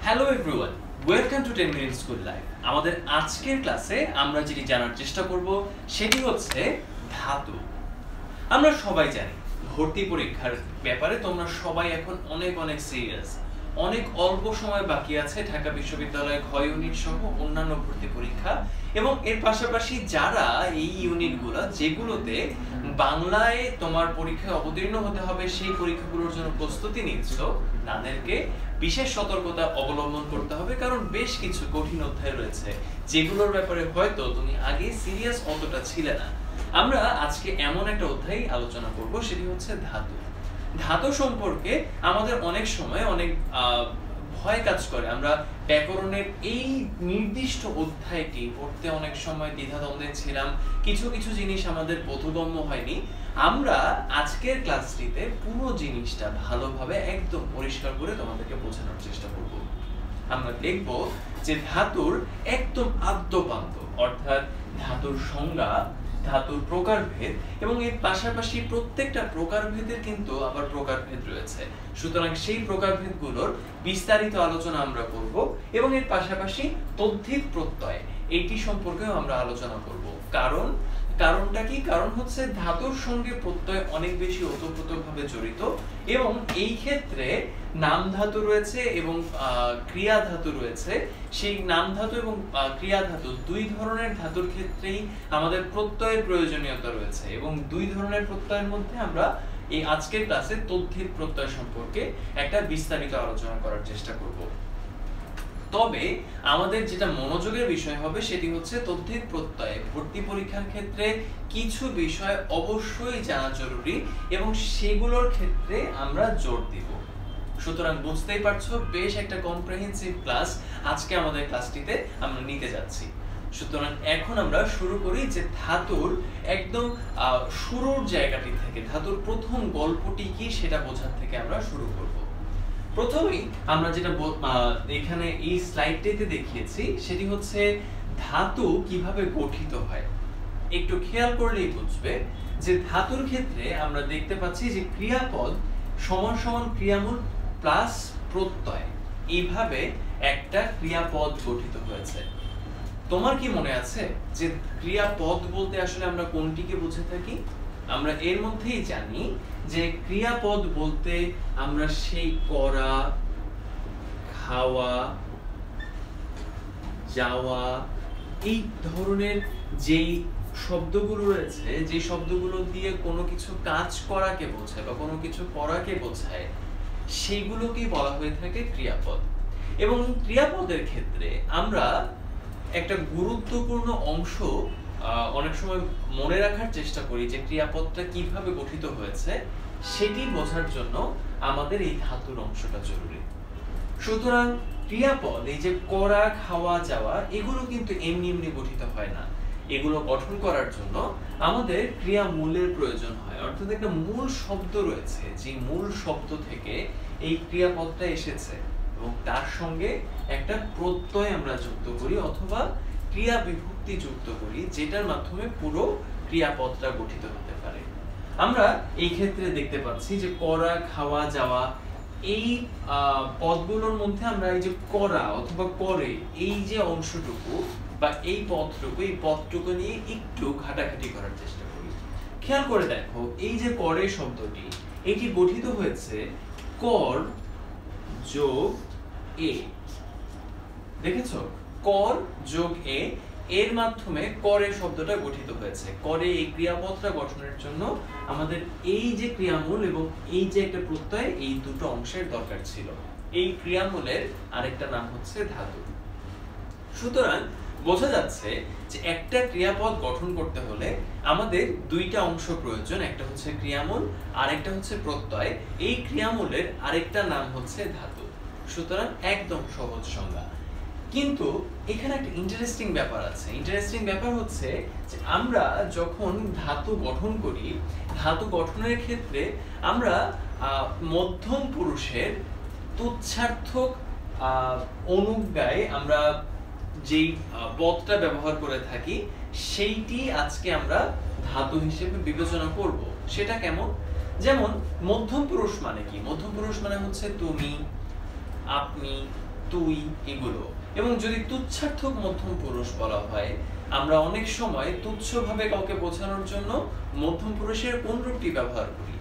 Hello everyone, welcome to 10 minute school life. আমাদের আজকের ক্লাসে আমরা যেটি জানার চেষ্টা করব সেটি হচ্ছে ধাতু। আমরা সবাই জানি ভর্তি পরীক্ষার ব্যাপারে তোমরা সবাই এখন অনেক সিরিয়াস। অনেক অল্প সময় বাকি আছে ঢাকা বিশ্ববিদ্যালয়ে ঘ ইউনিট সহ অন্যান্য ভর্তি পরীক্ষা, এবং এর পাশাপাশি যারা এই ইউনিটগুলো যেগুলোতে বাংলায় তোমার পরীক্ষায় অবতীর্ণ হতে হবে সেই পরীক্ষাগুলোর জন্য প্রস্তুতি নিচ্ছ, তাদেরকে বিশেষ সতর্কতা অবলম্বন করতে হবে, কারণ বেশ কিছু কঠিন অধ্যায় রয়েছে যেগুলোর ব্যাপারে হয়তো তুমি আগে সিরিয়াস অতটা ছিলে না। আমরা আজকে এমন একটা অধ্যায় আলোচনা করব, সেটি হচ্ছে ধাতু। ধাতু সম্পর্কে আমাদের অনেক সময় অনেক ভয় কাজ করে। আমরা ব্যাকরণের এই নির্দিষ্ট অধ্যায়টি পড়তে অনেক সময় দ্বিধাদ্বন্দ্বে ছিলাম, কিছু জিনিস আমাদের বোধগম্য হয়নি। আমরা আজকের ক্লাসটিতে পুরো জিনিসটা ভালোভাবে একদম পরিষ্কার করে তোমাদেরকে বোঝানোর চেষ্টা করব। আমরা দেখব যে ধাতুর একদম আদ্যপান্ত, অর্থাৎ ধাতুর সংজ্ঞা, ধাতুর প্রকারভেদ, এবং এর পাশাপাশি প্রত্যেকটা প্রকারভেদের কিন্তু আবার প্রকারভেদ রয়েছে। সুতরাং সেই প্রকারভেদগুলোর বিস্তারিত আলোচনা আমরা করব, এবং এর পাশাপাশি তদ্ধিত প্রত্যয় এইটি সম্পর্কেও আমরা আলোচনা করব। কারণটা কি? কারণ হচ্ছে ধাতুর সঙ্গে প্রত্যয় অনেক বেশি ওতপ্রোতভাবে জড়িত, এবং এই ক্ষেত্রে নাম ধাতু রয়েছে এবং ক্রিয়া ধাতু রয়েছে। সেই নাম ধাতু এবং ক্রিয়া ধাতু দুই ধরনের ধাতুর ক্ষেত্রেই আমাদের প্রত্যয়ের প্রয়োজনীয়তা রয়েছে, এবং দুই ধরনের প্রত্যয়ের মধ্যে আমরা এই আজকের ক্লাসে তদ্ধিত প্রত্যয় সম্পর্কে একটা বিস্তারিত আলোচনা করার চেষ্টা করব। তবে আমাদের যেটা মনোযোগের বিষয় হবে সেটি হচ্ছে তদ্ধিত প্রত্যয়ে ভর্তি পরীক্ষার ক্ষেত্রে কিছু বিষয় অবশ্যই জানা জরুরি, এবং সেগুলোর ক্ষেত্রে আমরা জোর দিব। সুতরাং বুঝতেই পারছো, বেশ একটা কম্প্রিহেনসিভ ক্লাস আজকে আমাদের ক্লাসটিতে আমরা নিতে যাচ্ছি। সুতরাং এখন আমরা শুরু করি যে ধাতুর একদম শুরুর জায়গাটি থেকে, ধাতুর প্রথম গল্পটি কি সেটা বোঝার থেকে আমরা শুরু করব। প্রথমেই আমরা যেটা এখানে এই স্লাইডটিতে দেখিয়েছি সেটি হচ্ছে ধাতু কিভাবে গঠিত হয়। একটু খেয়াল করলেই বুঝবে যে ধাতুর ক্ষেত্রে আমরা দেখতে পাচ্ছি যে ক্রিয়াপদ সমান ক্রিয়ামূল প্লাস প্রত্যয়, এইভাবে একটা ক্রিয়াপদ গঠিত হয়েছে। তোমার কি মনে আছে যে ক্রিয়াপদ বলতে আসলে আমরা কোনটিকে বুঝে থাকি? আমরা এর মধ্যেই জানি যে ক্রিয়াপদ বলতে আমরা সেই করা, খাওয়া, যাওয়া, এই ধরনের যেই শব্দগুলো রয়েছে, যে শব্দগুলো দিয়ে কোনো কিছু কাজ করাকে বোঝায় বা কোনো কিছু করাকে বোঝায়, সেগুলোকেই বলা হয়ে থাকে ক্রিয়াপদ। এবং ক্রিয়াপদের ক্ষেত্রে আমরা একটা গুরুত্বপূর্ণ অংশ অনেক সময় মনে রাখার চেষ্টা করি যে ক্রিয়াপদটা কিভাবে গঠিত হয়েছে, সেটি বোঝার জন্য আমাদের এই ধাতুর অংশটা জরুরি। সুতরাং ক্রিয়াপদ, এই যে করা, খাওয়া, যাওয়া, এগুলো কিন্তু এমনি গঠিত হয় না। এগুলো গঠন করার জন্য আমাদের ক্রিয়ামূলের প্রয়োজন হয়, অর্থাৎ একটা মূল শব্দ রয়েছে, যে মূল শব্দ থেকে এই ক্রিয়াপদটা এসেছে, এবং তার সঙ্গে একটা প্রত্যয় আমরা যুক্ত করি অথবা ক্রিয়া বিভক্তি যুক্ত করি, যেটার মাধ্যমে পুরো ক্রিয়াপদটা গঠিত হতে পারে। আমরা এই ক্ষেত্রে দেখতে পাচ্ছি যে করা, খাওয়া, যাওয়া, এই পদগুলোর মধ্যে আমরা এই যে করা অথবা করে, এই যে অংশটুকু বা এই পদটুকু নিয়ে একটু ঘাটাঘাটি করার চেষ্টা করি। খেয়াল করে দেখো, এই যে করে শব্দটি, এটি গঠিত হয়েছে কর যোগ এ। দেখেছো, কর যোগ এ, এর মাধ্যমে করে শব্দটা গঠিত হয়েছে। করে এই ক্রিয়াপদটা গঠনের জন্য আমাদের এই যে ক্রিয়ামূল এবং এই যে একটা প্রত্যয়, এই দুটো অংশের দরকার ছিল। এই ক্রিয়ামূলের আরেকটা নাম হচ্ছে ধাতু। সুতরাং বোঝা যাচ্ছে যে একটা ক্রিয়াপদ গঠন করতে হলে আমাদের দুইটা অংশ প্রয়োজন, একটা হচ্ছে ক্রিয়ামূল, আরেকটা হচ্ছে প্রত্যয়। এই ক্রিয়ামূলের আরেকটা নাম হচ্ছে ধাতু। সুতরাং একদম সহজ সংজ্ঞা। কিন্তু এখানে একটা ইন্টারেস্টিং ব্যাপার আছে। ইন্টারেস্টিং ব্যাপার হচ্ছে যে আমরা যখন ধাতু গঠন করি, ধাতু গঠনের ক্ষেত্রে আমরা মধ্যম পুরুষের তুচ্ছার্থক অনুজ্ঞায় আমরা যেই পদটা ব্যবহার করে থাকি, সেইটি আজকে আমরা ধাতু হিসেবে বিবেচনা করব। সেটা কেমন? যেমন মধ্যম পুরুষ মানে কি? মধ্যম পুরুষ মানে হচ্ছে তুমি, আপনি, তুই এগুলো। এবং যদি তুচ্ছার্থক মধ্যম পুরুষ বলা হয়, আমরা অনেক সময় তুচ্ছভাবে কাউকে বোঝানোর জন্য মধ্যম পুরুষের কোন রূপটি ব্যবহার করি?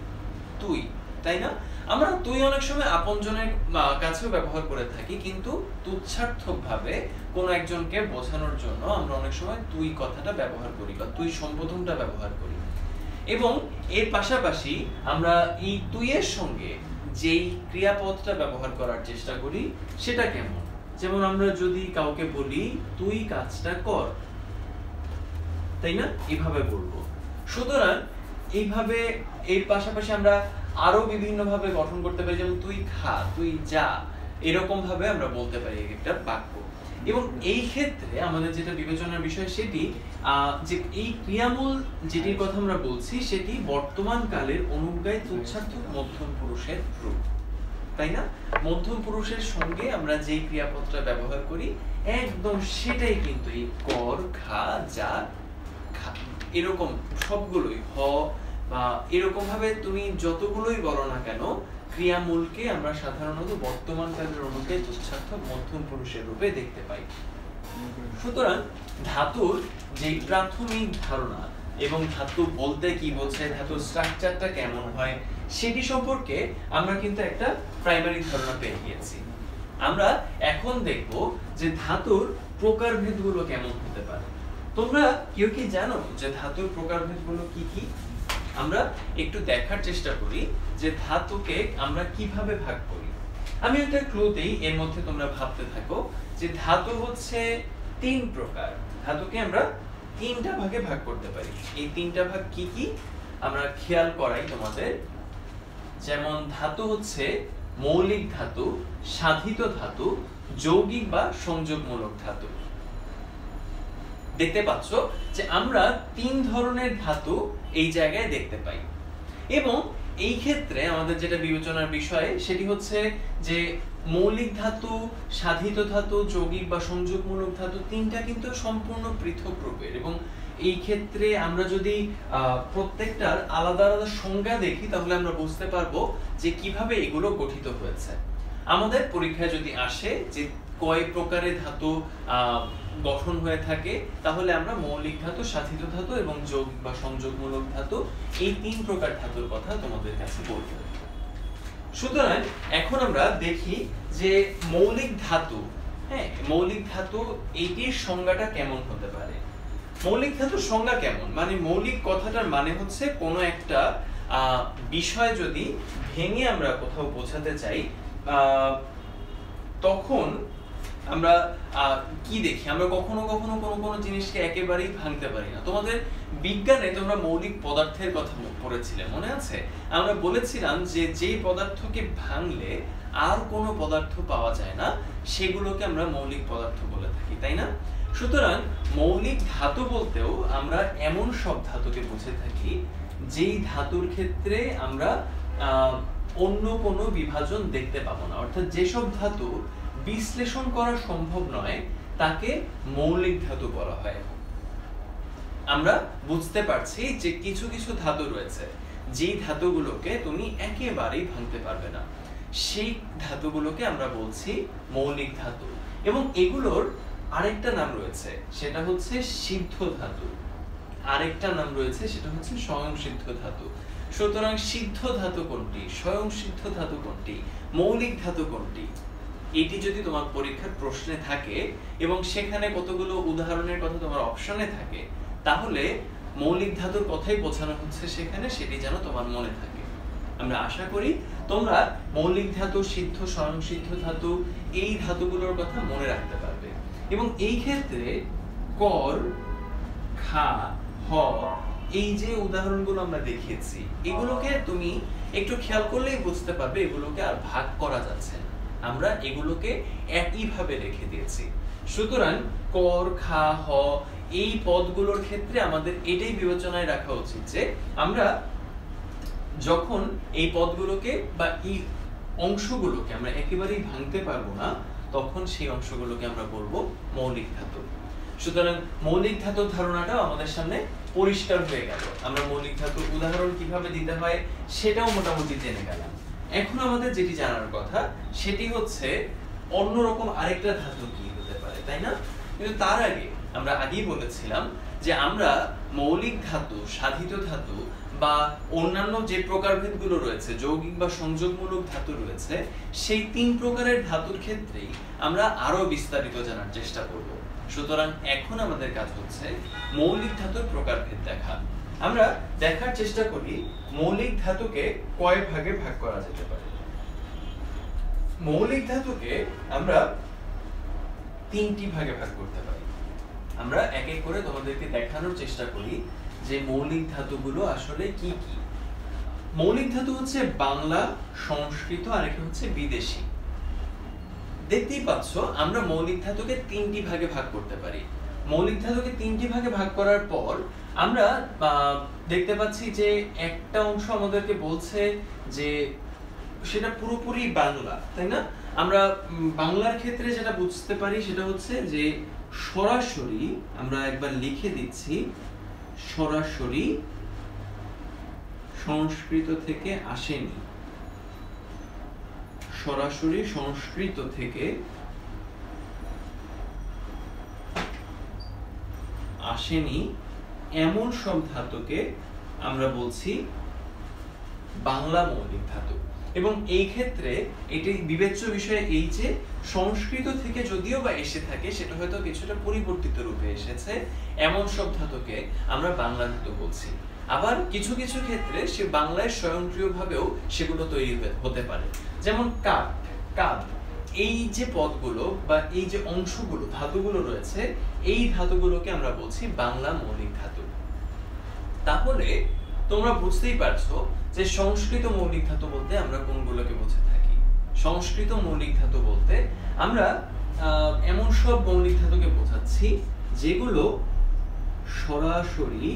তুই, তাই না? আমরা তুই অনেক সময় আপনজনের কাছেও ব্যবহার করে থাকি, কিন্তু তুচ্ছার্থকভাবে কোনো একজনকে বোঝানোর জন্য আমরা অনেক সময় তুই কথাটা ব্যবহার করি বা তুই সম্বোধনটা ব্যবহার করি। এবং এর পাশাপাশি আমরা এই তুইয়ের সঙ্গে যেই ক্রিয়াপদটা ব্যবহার করার চেষ্টা করি সেটা কেমন? যেমন আমরা যদি কাউকে বলি তুই কাজটা কর, তাই না? এইভাবে বলবো। সুতরাং এইভাবে এর পাশাপাশি আমরা আরো বিভিন্ন ভাবে গঠন করতে পারি, যেমন তুই খা, তুই যা, এরকম ভাবে আমরা বলতে পারি একটা বাক্য। এবং এই ক্ষেত্রে আমাদের যেটা বিবেচনার বিষয় সেটি যে এই ক্রিয়ামূল যেটির কথা আমরা বলছি সেটি বর্তমান কালের অনুজ্ঞায় তুচ্ছার্থক মধ্যম পুরুষের রূপ, তাই না? মধ্যম পুরুষের সঙ্গে আমরা যে ক্রিয়াপদটা ব্যবহার করি একদম সেটাই কিন্তু এই কর, খা, যা, খা, এরকম সবগুলোই, হ বা এরকম ভাবে তুমি যতগুলোই বলো না কেন, ক্রিয়ামূলকে আমরা সাধারণত বর্তমান কালের অনুজ্ঞায় তুচ্ছার্থক মধ্যম পুরুষের রূপে দেখতে পাই। সুতরাং ধাতুর যে প্রাথমিক ধারণা এবং ধাতু বলতে কি বোঝে, ধাতুর স্ট্রাকচারটা কেমন হয় সেটি সম্পর্কে আমরা কিন্তু একটা প্রাইমারি ধারণা পেয়ে গিয়েছি। আমরা এখন দেখব যে ধাতুর প্রকারভেদগুলো কেমন হতে পারে। তোমরা কেউ কি জানো যে ধাতুর প্রকারভেদগুলো কি কি? আমরা একটু দেখার চেষ্টা করি যে ধাতুকে আমরা কিভাবে ভাগ করি। আমি একটা ক্লু দেই, এর মধ্যে তোমরা ভাবতে থাকো যে ধাতু হচ্ছে 3 প্রকার। ধাতুকে আমরা 3টা ভাগে ভাগ করতে পারি। এই 3টা ভাগ কি কি আমরা খেয়াল করাই তোমাদের। যেমন ধাতু হচ্ছে মৌলিক ধাতু, সাধিত ধাতু, যৌগিক বা সংযোগমূলক ধাতু। দেখতে পাচ্ছ যে আমরা 3 ধরনের ধাতু এই জায়গায় দেখতে পাই। এবং এই ক্ষেত্রে আমাদের যেটা বিবেচনার বিষয় সেটি হচ্ছে যে মৌলিক ধাতু, সাধিত ধাতু, যৌগিক বা সংযোগমূলক ধাতু 3টা কিন্তু সম্পূর্ণ পৃথক রূপের। এবং এই ক্ষেত্রে আমরা যদি প্রত্যেকটার আলাদা আলাদা সংজ্ঞা দেখি তাহলে আমরা বুঝতে পারবো যে কিভাবে এগুলো গঠিত হয়েছে। আমাদের পরীক্ষায় যদি আসে যে কয় প্রকারের ধাতু গঠন হয়ে থাকে, তাহলে আমরা মৌলিক ধাতু, সাধিত ধাতু এবং যৌগিক বা সংযোগমূলক ধাতু এই 3 প্রকার ধাতুর কথা তোমাদের কাছে বলবো। সুতরাং এখন আমরা দেখি যে মৌলিক ধাতু, হ্যাঁ, মৌলিক ধাতু এইটির সংজ্ঞাটা কেমন হতে পারে। মৌলিক ধাতুর সংজ্ঞা কেমন? মানে মৌলিক কথাটার মানে হচ্ছে কোনো একটা বিষয় যদি ভেঙে আমরা কোথাও বোঝাতে চাই, তখন আমরা কি দেখি? আমরা কখনো কখনো কোনো জিনিসকে একেবারেই ভাঙতে পারি না। তোমাদের বিজ্ঞানে তোমরা মৌলিক পদার্থের কথা পড়েছিলে, মনে আছে? আমরা বলেছিলাম যে যেই পদার্থকে ভাঙলে আর কোনো পদার্থ পাওয়া যায় না সেগুলোকে আমরা মৌলিক পদার্থ বলে থাকি, তাই না? সুতরাং মৌলিক ধাতু বলতেও আমরা এমন সব ধাতুকে বুঝে থাকি যেই ধাতুর ক্ষেত্রে আমরা অন্য কোনো বিভাজন দেখতে পাবো না। অর্থাৎ যেসব ধাতু বিশ্লেষণ করা সম্ভব নয় তাকে মৌলিক ধাতু বলা হয়। আমরা বুঝতে পারছি যে কিছু কিছু ধাতু রয়েছে যেই ধাতুগুলোকে তুমি একেবারেই ভাঙতে পারবে না, সেই ধাতুগুলোকে আমরা বলছি মৌলিক ধাতু। এবং এগুলোর আরেকটা নাম রয়েছে, সেটা হচ্ছে সিদ্ধ ধাতু। আরেকটা নাম রয়েছে, সেটা হচ্ছে স্বয়ংসিদ্ধ ধাতু। সুতরাং সিদ্ধ ধাতু কোনটি, স্বয়ংসিদ্ধ ধাতু কোনটি, মৌলিক ধাতু কোনটি, এটি যদি তোমার পরীক্ষার প্রশ্নে থাকে এবং সেখানে কতগুলো উদাহরণের কথা তোমার অপশনে থাকে, তাহলে মৌলিক ধাতুর কথাই বোঝানো হচ্ছে সেখানে, সেটি যেন তোমার মনে থাকে। আমরা আশা করি তোমরা মৌলিক ধাতু, সিদ্ধ, স্বয়ংসিদ্ধ ধাতু এই ধাতুগুলোর কথা মনে রাখতে পারবে। এবং এই ক্ষেত্রে কর, খা, হ, এই যে উদাহরণগুলো আমরা দেখিয়েছি, এগুলোকে তুমি একটু খেয়াল করলেই বুঝতে পারবে এগুলোকে আর ভাগ করা যাচ্ছে না। আমরা এগুলোকে একইভাবে রেখে দিয়েছি। সুতরাং কর, খা, হ এই পদগুলোর ক্ষেত্রে আমাদের এটাই বিবেচনায় রাখা উচিত যে আমরা যখন এই পদগুলোকে বা এই অংশগুলোকে আমরা একেবারেই ভাঙতে পারবো না, তখন সেই অংশগুলোকে আমরা বলবো মৌলিক ধাতু। সুতরাং মৌলিক ধাতুর ধারণাটাও আমাদের সামনে পরিষ্কার হয়ে গেল। আমরা মৌলিক ধাতুর উদাহরণ কিভাবে দিতে হয় সেটাও মোটামুটি জেনে গেলাম। এখন আমাদের যেটি জানার কথা সেটি হচ্ছে অন্যরকম আরেকটা ধাতু কি হতে পারে, তাই না? কিন্তু তার আগে আমরা আগেই বলেছিলাম যে আমরা মৌলিক ধাতু, সাধিত ধাতু বা অন্যান্য যে প্রকারভেদগুলো রয়েছে, যৌগিক বা সংযোগমূলক ধাতু রয়েছে, সেই 3 প্রকারের ধাতুর ক্ষেত্রেই আমরা আরো বিস্তারিত জানার চেষ্টা করব। সুতরাং এখন আমাদের কাজ হচ্ছে মৌলিক ধাতুর প্রকারভেদ দেখা। আমরা দেখার চেষ্টা করি মৌলিক ধাতুকে কয় ভাগে ভাগ করা যেতে পারে। মৌলিক ধাতুকে আমরা 3টি ভাগে ভাগ করতে পারি। আমরা এক এক করে তোমাদেরকে দেখানোর চেষ্টা করি যে মৌলিক ধাতুগুলো আসলে কি কি। মৌলিক ধাতু হচ্ছে বাংলা, সংস্কৃত আর একটা হচ্ছে বিদেশি। দেখতেই পাচ্ছ আমরা মৌলিক ধাতুকে 3টি ভাগে ভাগ করতে পারি। মৌলিক ধাতুকে 3টি ভাগে ভাগ করার পর আমরা দেখতে পাচ্ছি যে একটা অংশ আমাদেরকে বলছে যে সেটা পুরোপুরি বাংলা, তাই না? আমরা বাংলার ক্ষেত্রে যেটা বুঝতে পারি সেটা হচ্ছে যে সরাসরি, আমরা একবার লিখে দিচ্ছি, সরাসরি সংস্কৃত থেকে আসেনি। সরাসরি সংস্কৃত থেকে আসেনি এমন সব ধাতুকে আমরা বলছি বাংলা মৌলিক ধাতু। এবং এই ক্ষেত্রে এটি বিবেচ্য বিষয় এই যে সংস্কৃত থেকে যদিও বা এসে থাকে সেটা হয়তো কিছুটা পরিবর্তিত রূপে এসেছে, এমন সব ধাতুকে আমরা বাংলা ধাতু বলছি। আবার কিছু কিছু ক্ষেত্রে সে বাংলায় স্বয়ংক্রিয়ভাবেও সেগুলো তৈরি হতে পারে, যেমন কাঠ, কাদ, এই যে পদগুলো বা এই যে অংশগুলো, ধাতুগুলো রয়েছে, এই ধাতুগুলোকে আমরা বলছি বাংলা মৌলিক ধাতু। তাহলে তোমরা বুঝতেই পারছো যে সংস্কৃত মৌলিক ধাতু বলতে আমরা কোনগুলোকে বুঝে থাকি। সংস্কৃত মৌলিক ধাতু বলতে আমরা এমন সব মৌলিক ধাতুকে বোঝাচ্ছি যেগুলো সরাসরি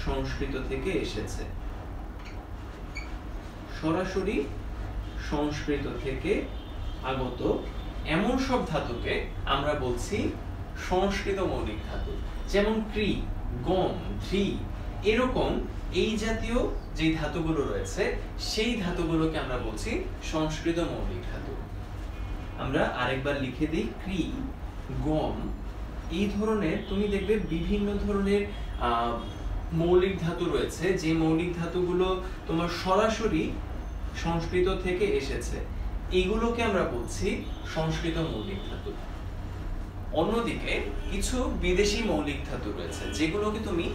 সংস্কৃত থেকে এসেছে। সরাসরি সংস্কৃত থেকে আগত এমন সব ধাতুকে আমরা বলছি সংস্কৃত মৌলিক ধাতু। যেমন ক্রি, গম, ধি, এরকম এই জাতীয় যে ধাতুগুলো রয়েছে সেই ধাতুগুলোকে আমরা বলছি সংস্কৃত মৌলিক ধাতু। আমরা আরেকবার লিখে দিই, ক্রি, গম, এই ধরনের তুমি দেখবে বিভিন্ন ধরনের মৌলিক ধাতু রয়েছে যে মৌলিক ধাতুগুলো তোমার সরাসরি সংস্কৃত থেকে এসেছে, এগুলোকে আমরা বলছি সংস্কৃত মৌলিক ধাতু। অন্যদিকে কিছু বিদেশি মৌলিক ধাতু রয়েছে যেগুলোকে তুমি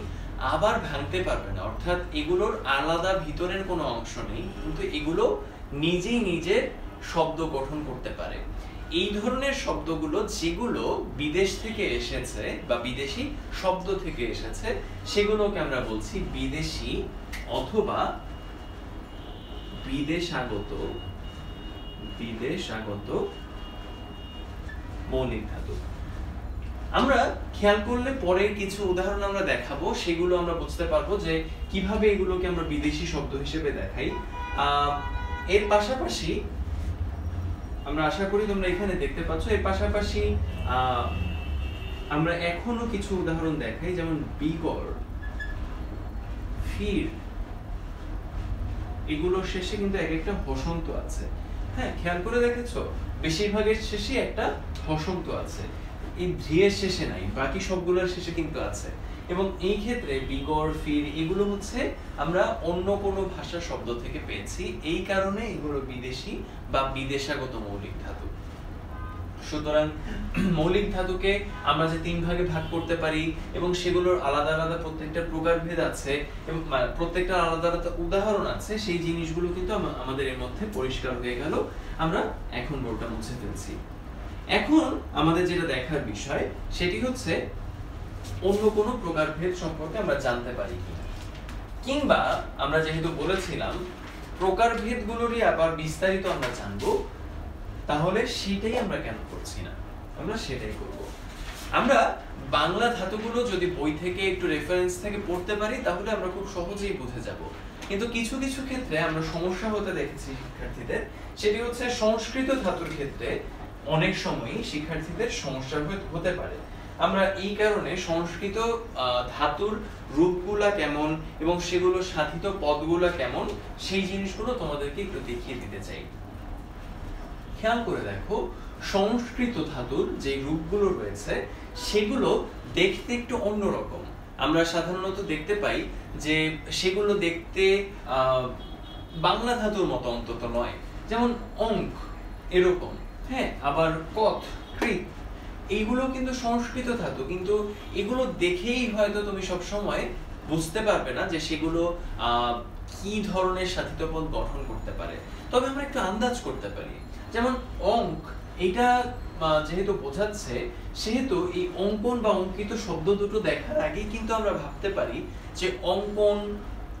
আবার ভাঙতে পারবে না, অর্থাৎ এগুলোর আলাদা ভিতরের কোনো অংশ নেই, কিন্তু এগুলো নিজেই নিজের শব্দ গঠন করতে পারে। এই ধরনের শব্দগুলো যেগুলো বিদেশ থেকে এসেছে বা বিদেশি শব্দ থেকে এসেছে সেগুলোকে আমরা বলছি বিদেশি অথবা বিদেশাগত মৌলিক ধাতু। আমরা খেয়াল করলে পরে কিছু উদাহরণ আমরা দেখাবো, সেগুলো আমরা বুঝতে পারবো যে কিভাবে এগুলোকে আমরা বিদেশি শব্দ হিসেবে দেখাই। এর পাশাপাশি আমরা আশা করি তোমরা এখানে দেখতে পাচ্ছ, এর পাশাপাশি আমরা এখনো কিছু উদাহরণ দেখাই, যেমন বিগর, ফির, এগুলোর শেষে কিন্তু এক একটা হসন্ত আছে। হ্যাঁ, খেয়াল করে দেখেছো বেশিরভাগের শেষে একটা হসন্ত আছে, এই ধীরের শেষে নাই, বাকি সবগুলোর শেষে কিন্তু আছে। এবং এই ক্ষেত্রে বিগর, ফির এগুলো হচ্ছে আমরা অন্য কোনো ভাষার শব্দ থেকে পেয়েছি, এই কারণে এগুলো বিদেশি বা বিদেশাগত মৌলিক ধাতু। সুতরাং মৌলিক ধাতুকে আমরা যে 3 ভাগে ভাগ করতে পারি এবং সেগুলোর আলাদা আলাদা প্রত্যেকটা প্রকারভেদ আছে এবং প্রত্যেকটা আলাদা আলাদা উদাহরণ আছে, সেই জিনিসগুলো কিন্তু আমাদের এর মধ্যে পরিষ্কার হয়ে গেল। আমরা এখন বোর্ডটা মুছে ফেলছি। এখন আমাদের যেটা দেখার বিষয় সেটি হচ্ছে অন্য কোনো প্রকারভেদ সম্পর্কে আমরা জানতে পারি কিনা, কিংবা আমরা যেহেতু বলেছিলাম প্রকারভেদগুলোরই আবার বিস্তারিত আমরা জানবো, তাহলে সেটাই আমরা কেন করছি না, আমরা সেটাই করব। আমরা বাংলা ধাতুগুলো যদি বই থেকে একটু রেফারেন্স থেকে পড়তে পারি তাহলে আমরা খুব সহজেই বুঝে যাব, কিন্তু কিছু কিছু ক্ষেত্রে আমরা সমস্যা হতে দেখেছি শিক্ষার্থীদের, সেটি হচ্ছে সংস্কৃত ধাতুর ক্ষেত্রে অনেক সময়ই শিক্ষার্থীদের সমস্যা হতে পারে। আমরা এই কারণে সংস্কৃত ধাতুর রূপগুলা কেমন এবং সেগুলো সাধিত পদগুলা কেমন সেই জিনিসগুলো তোমাদেরকে একটু দেখিয়ে দিতে চাই। খেয়াল করে দেখো, সংস্কৃত ধাতুর যে রূপগুলো রয়েছে সেগুলো দেখতে একটু অন্যরকম। আমরা সাধারণত দেখতে পাই যে সেগুলো দেখতে বাংলা ধাতুর মতো অন্তত নয়, যেমন অঙ্ক এরকম, হ্যাঁ, আবার কথ, কৃত, এইগুলো কিন্তু সংস্কৃত ধাতু, কিন্তু এগুলো দেখেই হয়তো তুমি সব সময় বুঝতে পারবে না যে সেগুলো কি ধরনের সাধিত পদ গঠন করতে পারে। তবে আমরা একটু আন্দাজ করতে পারি। যেমন অঙ্ক, এটা যেহেতু বোঝাচ্ছে সেহেতু এই অঙ্কন বা অঙ্কিত শব্দ দুটো দেখার আগেই কিন্তু আমরা ভাবতে পারি যে অঙ্কন,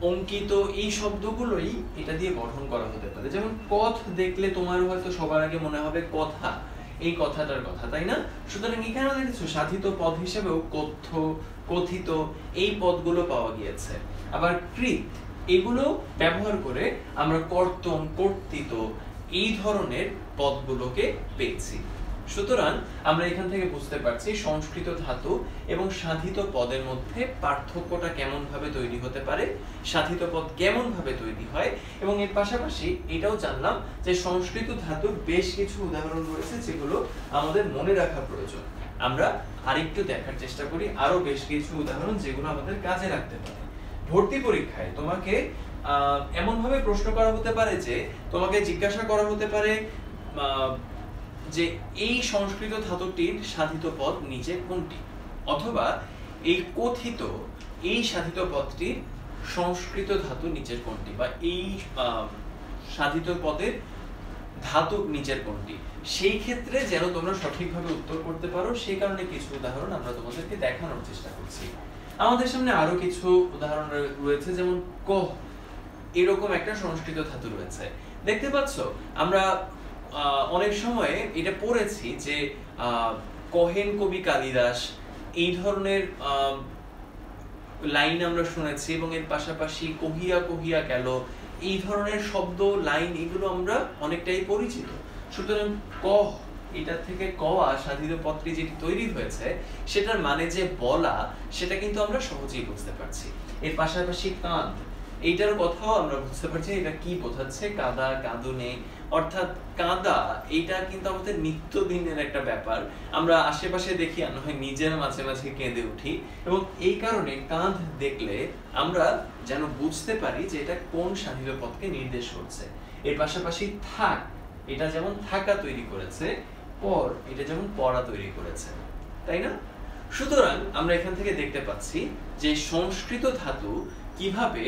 অঙ্কিত এই শব্দগুলোই এটা দিয়ে গঠন করা হতে পারে। যেমন পথ দেখলে তোমার হয়তো সবার আগে মনে হবে কথা, এই কথাটার কথা, তাই না? সুতরাং এখানে দেখছো সাধিত পদ হিসেবেও কথ্য, কথিত এই পদগুলো পাওয়া গিয়েছে। আবার কৃত, এগুলো ব্যবহার করে আমরা কর্তন, কর্তিত এই ধরনের পদগুলোকে পেয়েছি। সুতরাং আমরা এখান থেকে বুঝতে পারছি সংস্কৃত ধাতু এবং সাধিত পদের মধ্যে পার্থক্যটা কেমন ভাবে তৈরি হতে পারে, সাধিত পদ কেমন ভাবে তৈরি হয়, এবং এর পাশাপাশি এটাও জানলাম যে সংস্কৃত ধাতুর বেশ কিছু উদাহরণ রয়েছে যেগুলো আমাদের মনে রাখা প্রয়োজন। আমরা আরেকটু দেখার চেষ্টা করি আরো বেশ কিছু উদাহরণ যেগুলো আমাদের কাজে রাখতে পারে। ভর্তি পরীক্ষায় তোমাকে এমন ভাবে প্রশ্ন করা হতে পারে যে তোমাকে জিজ্ঞাসা করা হতে পারে যে এই সংস্কৃত ধাতুটির সাধিত পদ নিচে কোনটি, অথবা এই কথিত এই সাধিত পদটির সংস্কৃত ধাতু নিচের কোনটি, বা এই সাধিত পদের ধাতু নিচের কোনটি। সেই ক্ষেত্রে যেন তোমরা সঠিকভাবে উত্তর করতে পারো সেই কারণে কিছু উদাহরণ আমরা তোমাদেরকে দেখানোর চেষ্টা করছি। আমাদের সামনে আরো কিছু উদাহরণ রয়েছে, যেমন কহ, এরকম একটা সংস্কৃত ধাতু রয়েছে। দেখতে পাচ্ছ আমরা অনেক সময় এটা পড়েছি যে কহেন কবি কালিদাস, এই ধরনের লাইন আমরা শুনেছি, এবং এর পাশাপাশি কহিয়া কহিয়া গেল, এই ধরনের শব্দ, লাইন, এগুলো আমরা অনেকটাই পরিচিত। সুতরাং কহ, এটা থেকে কওয়া সাধিত পদটি যেটি তৈরি হয়েছে সেটার মানে যে বলা, সেটা কিন্তু আমরা সহজেই বুঝতে পারছি। এর পাশাপাশি কাঁদ, এইটার কথাও আমরা বুঝতে পারছি এটা কি বোঝাচ্ছে, কাদা, কাঁদুনে, অর্থাৎ কাদা, এইটা কিন্তু আমাদের নিত্যদিনের একটা ব্যাপার। আমরা আশেপাশে দেখি, আর নয় নিজেরা মাঝে মাঝে কেঁদে উঠি, এবং এই কারণে কাঁধ দেখলে আমরা যেন বুঝতে পারি যে এটা কোন সাধিত পদকে নির্দেশ করছে। এর পাশাপাশি থাক, এটা যেমন থাকা তৈরি করেছে, পর, এটা যেমন পড়া তৈরি করেছে, তাই না? সুতরাং আমরা এখান থেকে দেখতে পাচ্ছি যে সংস্কৃত ধাতু কিভাবে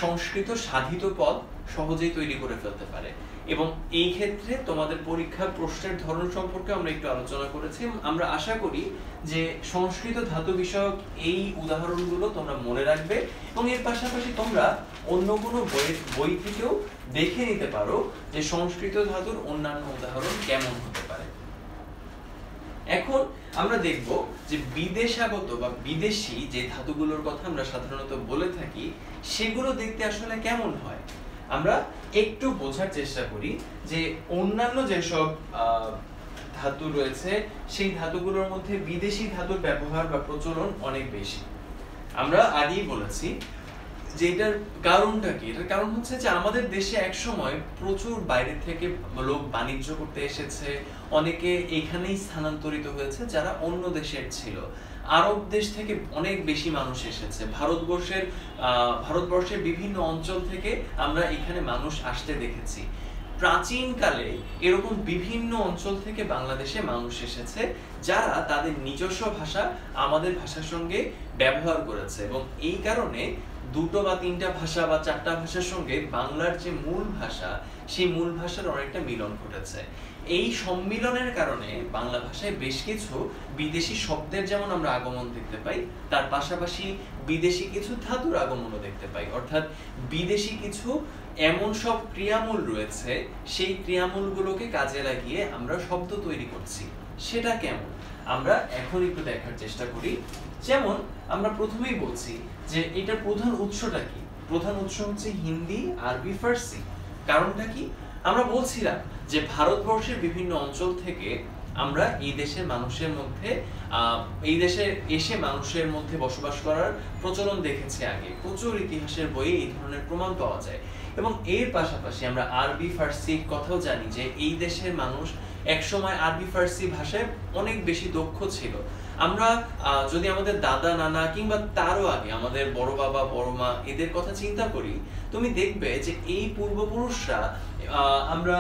সংস্কৃত সাধিত পদ সহজেই তৈরি করে ফেলতে পারে, এবং এই ক্ষেত্রে তোমাদের পরীক্ষার প্রশ্নের ধরন সম্পর্কে আমরা একটু আলোচনা করেছি। আমরা আশা করি যে সংস্কৃত ধাতু বিষয়ক এই উদাহরণগুলো তোমরা মনে রাখবে, এবং এর পাশাপাশি তোমরা অন্য কোনো বই থেকেও দেখে নিতে পারো যে সংস্কৃত ধাতুর অন্যান্য উদাহরণ কেমন হতে পারে। এখন আমরা দেখব যে বিদেশাগত বা বিদেশি যে ধাতুগুলোর কথা আমরা সাধারণত বলে থাকি সেগুলো দেখতে আসলে কেমন হয়। আমরা একটু বোঝার চেষ্টা করি যে অন্যান্য যেসব ধাতু রয়েছে সেই ধাতুগুলোর মধ্যে বিদেশি ধাতুর ব্যবহার বা প্রচলন অনেক বেশি। আমরা আগেই বলেছি যে এটার কারণটা কি। এটার কারণ হচ্ছে যে আমাদের দেশে এক সময় প্রচুর বাইরে থেকে লোক বাণিজ্য করতে এসেছে, অনেকে এখানেই স্থানান্তরিত হয়েছে যারা অন্য দেশের ছিল। আরব দেশ থেকে অনেক বেশি মানুষ এসেছে, ভারতবর্ষের বিভিন্ন অঞ্চল থেকে আমরা এখানে মানুষ আসতে দেখেছি। প্রাচীনকালে এরকম বিভিন্ন অঞ্চল থেকে বাংলাদেশে মানুষ এসেছে যারা তাদের নিজস্ব ভাষা আমাদের ভাষার সঙ্গে ব্যবহার করেছে, এবং এই কারণে দুটো বা তিনটা ভাষা বা চারটা ভাষার সঙ্গে বাংলার যে মূল ভাষা সেই মূল ভাষার অনেকটা মিলন ঘটেছে। এই সম্মিলনের কারণে বাংলা ভাষায় বেশ কিছু বিদেশি শব্দের যেমন আমরা আগমন দেখতে পাই, তার পাশাপাশি বিদেশি কিছু ধাতুর আগমনও দেখতে পাই। অর্থাৎ বিদেশি কিছু এমন সব ক্রিয়ামূল রয়েছে, সেই ক্রিয়ামূলগুলোকে কাজে লাগিয়ে আমরা শব্দ তৈরি করছি। সেটা কেমন আমরা এখন একটু দেখার চেষ্টা করি। যেমন আমরা প্রথমেই বলছি যে এটার প্রধান উৎসটা কি। প্রধান উৎস হচ্ছে হিন্দি, আরবি, ফার্সি। কারণটা কি? আমরা বলছিলাম যে ভারতবর্ষের বিভিন্ন অঞ্চল থেকে আমরা এই দেশের মানুষের মধ্যে এই দেশে এসে মানুষের মধ্যে বসবাস করার প্রচলন দেখেছি আগে। প্রচুর ইতিহাসের বইয়ে এই ধরনের প্রমাণ পাওয়া যায়। এবং এর পাশাপাশি আমরা আরবি ফার্সির কথাও জানি যে এই দেশের মানুষ একসময় আরবি ফার্সি ভাষায় অনেক বেশি দক্ষ ছিল। আমরা যদি আমাদের দাদা নানা কিংবা তারও আগে আমাদের বড় বাবা বড় মা এদের কথা চিন্তা করি, তুমি দেখবে যে এই পূর্বপুরুষরা আমরা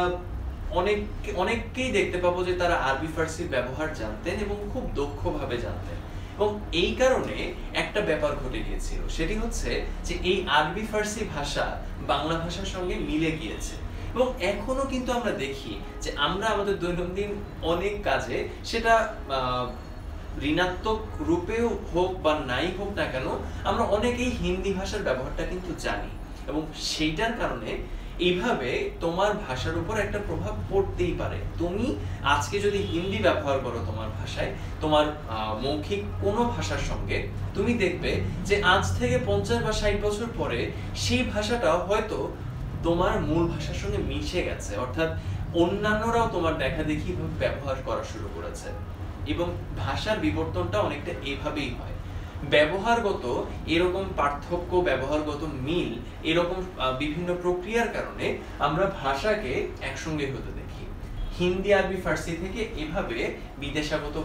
অনেককেই দেখতে পাবো যে তারা আরবি ফার্সির ব্যবহার জানতেন এবং খুব দক্ষভাবে জানতেন। এবং এই কারণে একটা ব্যাপার ঘটে গিয়েছিল, সেটি হচ্ছে যে এই আরবি ফার্সি ভাষা বাংলা ভাষার সঙ্গে মিলে গিয়েছে। এবং এখনো কিন্তু আমরা দেখি যে আমরা আমাদের দৈনন্দিন অনেক কাজে, সেটা ঋণাত্মক রূপেও হোক বা নাই হোক না কেন, আমরা অনেকেই হিন্দি ভাষার ব্যবহারটা কিন্তু জানি। এবং সেইটার কারণে এইভাবে তোমার ভাষার উপর একটা প্রভাব পড়তেই পারে। তুমি আজকে যদি হিন্দি ব্যবহার করো তোমার ভাষায়, তোমার মৌখিক কোনো ভাষার সঙ্গে, তুমি দেখবে যে আজ থেকে 50 বা 60 বছর পরে সেই ভাষাটা হয়তো তোমার মূল ভাষার সঙ্গে মিশে গেছে, অর্থাৎ অন্যান্যরাও তোমার দেখা দেখি ব্যবহার করা শুরু করেছে। এবং ভাষার বিবর্তনটা অনেকটা এভাবেই হয়। ব্যবহারগত এরকম পার্থক্য, ব্যবহারগত মিল, এরকম বিভিন্ন প্রক্রিয়ার কারণে আমরা ভাষাকে একসঙ্গে হতে দেখি। হিন্দি আরবি ফার্সি থেকে এভাবে বিদেশাগত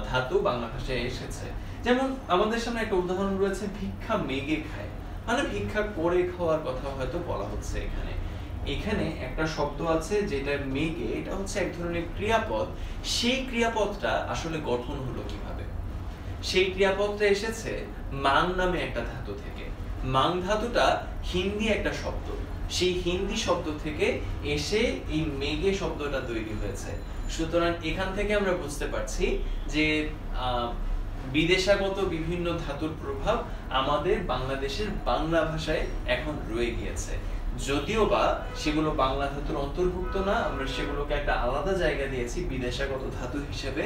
ধাতু বাংলা ভাষায় এসেছে। যেমন আমাদের সামনে একটা উদাহরণ রয়েছে, ভিক্ষা মেগে খায়, মানে ভিক্ষা করে খাওয়ার কথা হয়তো বলা হচ্ছে এখানে। এখানে একটা শব্দ আছে যেটা মেগে, এটা হচ্ছে এক ধরনের ক্রিয়াপদ। সেই ক্রিয়াপদটা আসলে গঠন হলো কিভাবে? সেই ক্রিয়াপদটা এসেছে মাং নামে একটা ধাতু থেকে। মাং ধাতুটা হিন্দি একটা শব্দ, সেই হিন্দি শব্দ থেকে এসে এই মেগে শব্দটা তৈরি হয়েছে। সুতরাং এখান থেকে আমরা বুঝতে পারছি যে বিদেশাগত বিভিন্ন ধাতুর প্রভাব আমাদের বাংলাদেশের বাংলা ভাষায় এখন রয়ে গিয়েছে। যদিও বা সেগুলো বাংলা ধাতুর অন্তর্ভুক্ত না, আমরা সেগুলোকে একটা আলাদা জায়গা দিয়েছি বিদেশাগত ধাতু হিসেবে।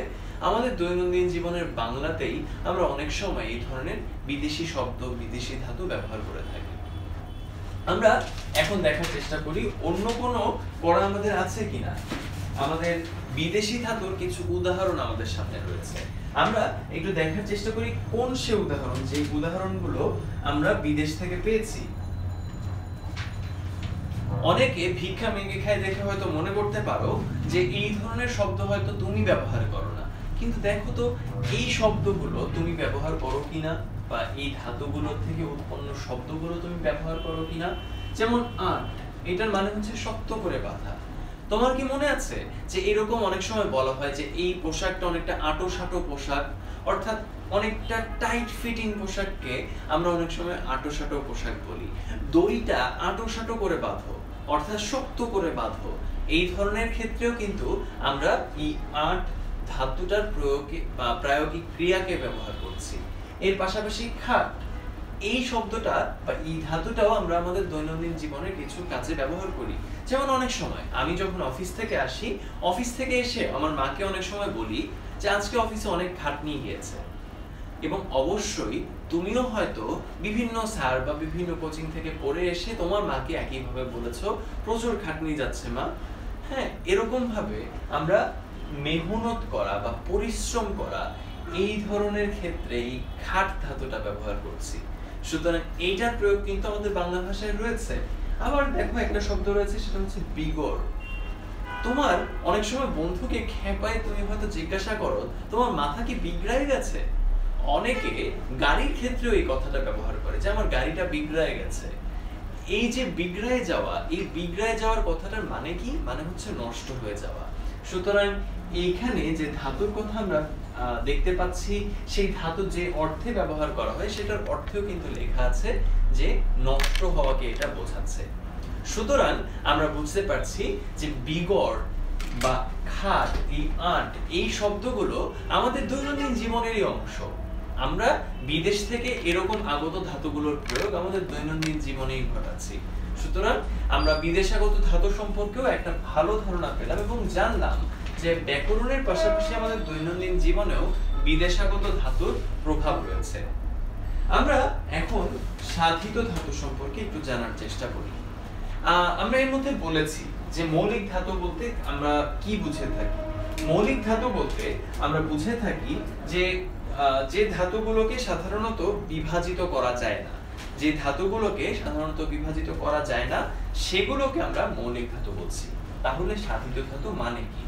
আমাদের দৈনন্দিন জীবনের বাংলাতেই আমরা অনেক সময় এই ধরনের বিদেশি শব্দ, বিদেশি ধাতু ব্যবহার করে থাকি। আমরা এখন দেখার চেষ্টা করি অন্য কোনো পড়া আমাদের আছে কিনা। আমাদের বিদেশি ধাতুর কিছু উদাহরণ আমাদের সামনে রয়েছে। আমরা একটু দেখার চেষ্টা করি কোন সে উদাহরণ, যে উদাহরণগুলো আমরা বিদেশ থেকে পেয়েছি। অনেকে ভিক্ষা মেগে খায় দেখে হয়তো মনে করতে পারো যে এই ধরনের শব্দ হয়তো তুমি ব্যবহার করো না, কিন্তু দেখো তো এই শব্দগুলো তুমি ব্যবহার করো কিনা, বা এই ধাতুগুলো থেকে উৎপন্ন শব্দগুলো তুমি ব্যবহার করো কিনা। যেমন আট, এটার মানে হচ্ছে শক্ত করে বাঁধা। তোমার কি মনে আছে যে এরকম অনেক সময় বলা হয় যে এই পোশাকটা অনেকটা আঁটো-সাঁটো পোশাক, অর্থাৎ অনেকটা টাইট ফিটিং পোশাককে আমরা অনেক সময় আঁটো-সাঁটো পোশাক বলি। দড়িটা আঁটো-সাঁটো করে বাঁধো, অর্থাৎ শক্ত করে বাঁধো। এই ধরনের ক্ষেত্রেও কিন্তু আমরা এই আট ধাতুটার প্রয়োগে বা প্রায়োগিক ক্রিয়াকে ব্যবহার করছি। এর পাশাপাশি খাট, এই শব্দটা বা এই ধাতুটাও আমরা আমাদের দৈনন্দিন জীবনে কিছু কাজে ব্যবহার করি। যেমন অনেক সময় আমি যখন অফিস থেকে আসি, অফিস থেকে এসে আমার মাকে অনেক সময় বলি যে আজকে অফিসে অনেক খাটনি গিয়েছে। এবং অবশ্যই তুমিও হয়তো বিভিন্ন স্যার বা বিভিন্ন কোচিং থেকে পড়ে এসে তোমার মাকে একইভাবে বলেছো প্রচুর খাটনি যাচ্ছে মা। হ্যাঁ, এরকম ভাবে আমরা মেহনত করা বা পরিশ্রম করা, এই ধরনের ক্ষেত্রে এই খাট ধাতুটা ব্যবহার করছি। সুতরাং এইটার প্রয়োগ কিন্তু আমাদের বাংলা ভাষায় রয়েছে। আবার দেখো একটা শব্দ রয়েছে, সেটা হচ্ছে বিগড়। তোমার অনেক সময় বন্ধুকে খেপায় তুমি হয়তো জিজ্ঞাসা করো তোমার মাথা কি বিগড়ায় গেছে। অনেকে গাড়ির ক্ষেত্রেও এই কথাটা ব্যবহার করে যে আমার গাড়িটা বিগড়ায় গেছে। এই যে বিগড়ায় যাওয়া, এই বিগড়ায় যাওয়ার কথাটার মানে কি? মানে হচ্ছে নষ্ট হয়ে যাওয়া। সুতরাং এইখানে যে ধাতুর কথা আমরা দেখতে পাচ্ছি, সেই ধাতু যে অর্থে ব্যবহার করা হয় সেটার অর্থেও কিন্তু লেখা আছে যে নষ্ট হওয়াকে এটা বোঝাচ্ছে। সুতরাং আমরা বুঝতে পারছি যে বিগড় বা খাট, এই আট, এই শব্দগুলো আমাদের দৈনন্দিন জীবনেরই অংশ। আমরা বিদেশ থেকে এরকম আগত ধাতুগুলোর প্রয়োগ আমাদের দৈনন্দিন জীবনেই ঘটাচ্ছি। সুতরাং আমরা বিদেশাগত ধাতু সম্পর্কেও একটা ভালো ধারণা পেলাম এবং জানলাম যে ব্যাকরণের পাশাপাশি আমাদের দৈনন্দিন জীবনেও বিদেশাগত ধাতুর প্রভাব রয়েছে। আমরা এখন সাধিত ধাতু সম্পর্কে একটু জানার চেষ্টা করি। আমরা এর মধ্যে বলেছি যে মৌলিক ধাতু বলতে আমরা কি বুঝে থাকি। মৌলিক ধাতু বলতে আমরা বুঝে থাকি যে যে ধাতুগুলোকে সাধারণত বিভাজিত করা যায় না, যে ধাতুগুলোকে সাধারণত বিভাজিত করা যায় না সেগুলোকে আমরা মৌলিক ধাতু বলছি। তাহলে সাধিত ধাতু মানে কি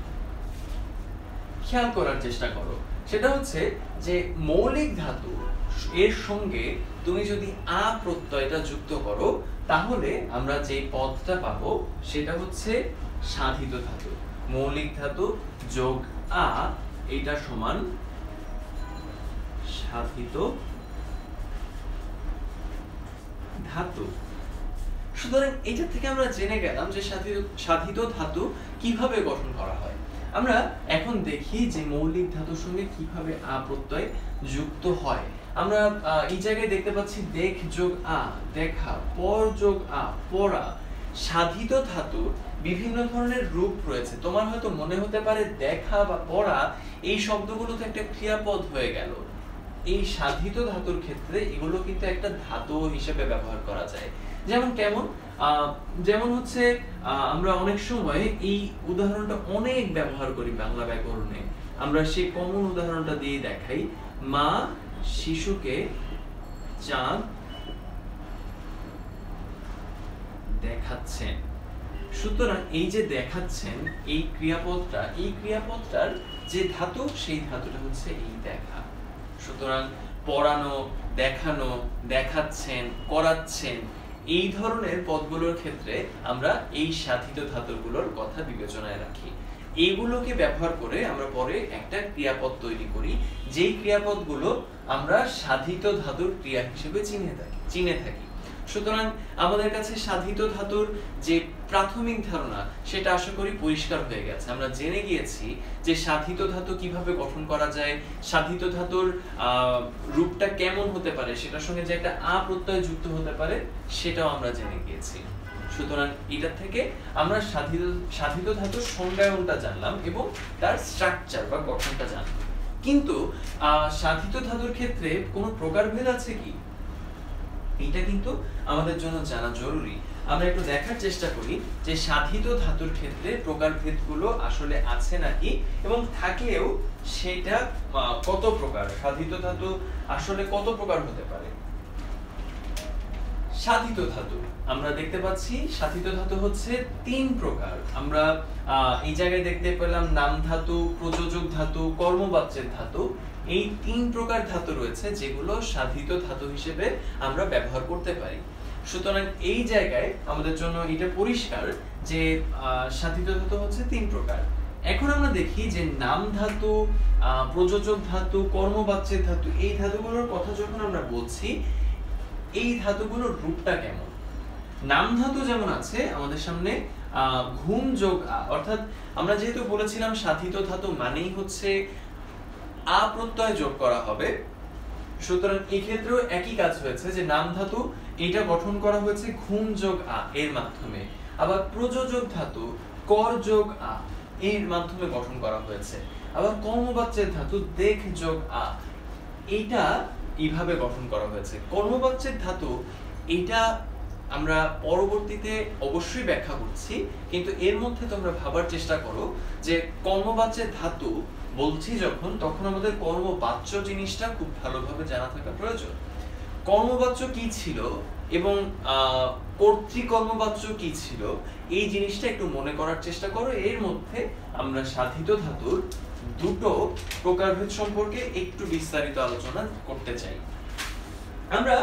খেয়াল করার চেষ্টা করো। সেটা হচ্ছে যে মৌলিক ধাতু এর সঙ্গে তুমি যদি আ প্রত্যয়টা যুক্ত করো তাহলে আমরা যে পদটা পাবো সেটা হচ্ছে সাধিত ধাতু। মৌলিক ধাতু যোগ আ এটা সমান সাধিত ধাতু। সুতরাং এটা থেকে আমরা জেনে গেলাম যে সাধিত ধাতু কিভাবে গঠন করা হয়। আমরা এখন দেখি যে মৌলিক ধাতুর সঙ্গে কিভাবে আ প্রত্যয় যুক্ত হয়। আমরা এই জায়গায় দেখতে পাচ্ছি দেখ যোগ আ দেখা, পর যোগ আ পড়া। সাধিত ধাতুর বিভিন্ন ধরনের রূপ রয়েছে। তোমার হয়তো মনে হতে পারে দেখা বা পড়া এই শব্দগুলো তো একটা ক্রিয়াপদ হয়ে গেল। এই সাধিত ধাতুর ক্ষেত্রে এগুলো কিন্তু একটা ধাতু হিসেবে ব্যবহার করা যায়। যেমন কেমন? যেমন হচ্ছে আমরা অনেক সময় এই উদাহরণটা অনেক ব্যবহার করি বাংলা ব্যাকরণে। আমরা সেই কমন উদাহরণটা দিয়ে দেখাই, মা শিশুকে চাঁদ দেখাচ্ছেন। সুতরাং এই যে দেখাচ্ছেন এই ক্রিয়াপদটার যে ধাতু সেই ধাতুটা হচ্ছে এই দেখা। সুতরাং পড়ানো, দেখানো, দেখাচ্ছেন, করাচ্ছেন এই ধরনের পদগুলোর ক্ষেত্রে আমরা এই সাধিত ধাতুগুলোর কথা বিবেচনায় রাখি। এইগুলোকে ব্যবহার করে আমরা পরে একটা ক্রিয়াপদ তৈরি করি, যেই ক্রিয়াপদগুলো আমরা সাধিত ধাতুর ক্রিয়া হিসেবে চিনে থাকি। সুতরাং আমাদের কাছে সাধিত ধাতুর যে প্রাথমিক ধারণা সেটা আশা করি পরিষ্কার হয়ে গেছে। আমরা জেনে গিয়েছি যে সাধিত ধাতু কিভাবে গঠন করা যায়, সাধিত ধাতুর রূপটা কেমন হতে পারে, সেটার সঙ্গে যে একটা আ প্রত্যয় যুক্ত হতে পারে সেটাও আমরা জেনে গিয়েছি। সুতরাং এটা থেকে আমরা সাধিত ধাতুর সংজ্ঞায়নটা জানলাম এবং তার স্ট্রাকচার বা গঠনটা জানলাম। কিন্তু সাধিত ধাতুর ক্ষেত্রে কোনো প্রকারভেদ আছে কি? এটা কিন্তু আমাদের জন্য জানা জরুরি। আমরা একটু দেখার চেষ্টা করি যে সাধিত ধাতুর ক্ষেত্রে প্রকারভেদগুলো আসলে আছে নাকি, এবং থাকলেও সেটা কত প্রকার। সাধিত ধাতু আসলে কত প্রকার হতে পারে? সাধিত ধাতু আমরা দেখতে পাচ্ছি সাধিত ধাতু হচ্ছে 3 প্রকার। আমরা এই জায়গায় দেখতে পেলাম নাম ধাতু, প্রযোজক ধাতু, কর্মবাচ্যের ধাতু। এই 3 প্রকার ধাতু রয়েছে যেগুলো সাধিত ধাতু হিসেবে আমরা ব্যবহার করতে পারি। সুতরাং এই জায়গায় আমাদের জন্য এটা পরিষ্কার যে সাধিত ধাতু হচ্ছে 3 প্রকার। এখন আমরা দেখি যে নাম ধাতু, প্রযোজক ধাতু, কর্মবাচ্যের ধাতু, এই ধাতুগুলোর কথা যখন আমরা বলছি এই ধাতুগুলোর রূপটা কেমন। নাম ধাতু যেমন আছে আমাদের সামনে ঘুম যোগ আ, অর্থাৎ আমরা যেহেতু বলেছিলাম সাধিত ধাতু মানেই হচ্ছে আ প্রত্যয় যোগ করা হবে, সুতরাং এই ক্ষেত্রেও একই কাজ হয়েছে যে নাম ধাতু এটা গঠন করা হয়েছে ঘুম যোগ আ এর মাধ্যমে। আবার প্রযোজক ধাতু কর যোগ আ এর মাধ্যমে গঠন করা হয়েছে। আবার কর্মবাচ্যের ধাতু দেখ যোগ আ এইটা এইভাবে গঠন করা হয়েছে। কর্মবাচ্যের ধাতু এটা আমরা পরবর্তীতে অবশ্যই ব্যাখ্যা করছি, কিন্তু এর মধ্যে তোমরা ভাবার চেষ্টা করো যে কর্মবাচ্যের ধাতু বলছি যখন, তখন আমাদের কর্মবাচ্য জিনিসটা খুব ভালোভাবে জানা থাকা প্রয়োজন। কর্মবাচ্য কি ছিল এবং কর্তৃকর্মবাচ্য কি ছিল এই জিনিসটা একটু মনে করার চেষ্টা করো। এর মধ্যে আমরা সাধিত ধাতুর দুটো প্রকারভেদ সম্পর্কে একটু বিস্তারিত আলোচনা করতে চাই। আমরা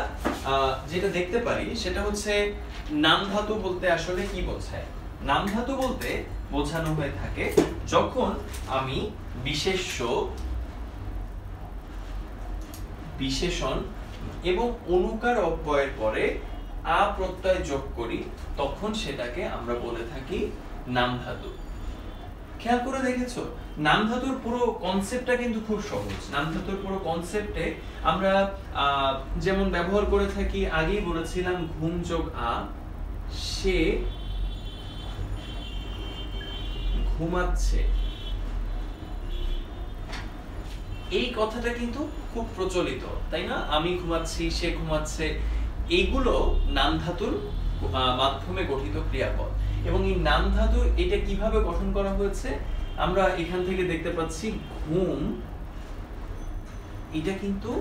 যেটা দেখতে পারি সেটা হচ্ছে নাম ধাতু বলতে আসলে কি বোঝায়। নাম ধাতু বলতে বোঝানো হয়ে থাকে যখন আমি বিশেষ্য, বিশেষণ এবং অনুকার অব্যয়ের পরে আ প্রত্যয় যোগ করি তখন সেটাকে আমরা বলে থাকি নাম ধাতু। খেয়াল করে দেখেছো নাম ধাতুর পুরো কনসেপ্টটা কিন্তু খুব সহজ। নাম ধাতুর পুরো কনসেপ্টে আমরা যেমন ব্যবহার করে থাকি, আগেই বলেছিলাম ঘুম যোগ আ, সে ঘুমাচ্ছে। এই কথাটা কিন্তু খুব প্রচলিত, তাই না? আমি ঘুমাচ্ছি, সে ঘুমাচ্ছে, এইগুলো নাম ধাতুর মাধ্যমে গঠিত ক্রিয়াপদ। এবং এই নাম ধাতু এটা কিভাবে গঠন করা হয়েছে? আমরা এখান থেকে দেখতে পাচ্ছি ঘুম, এটা কিন্তু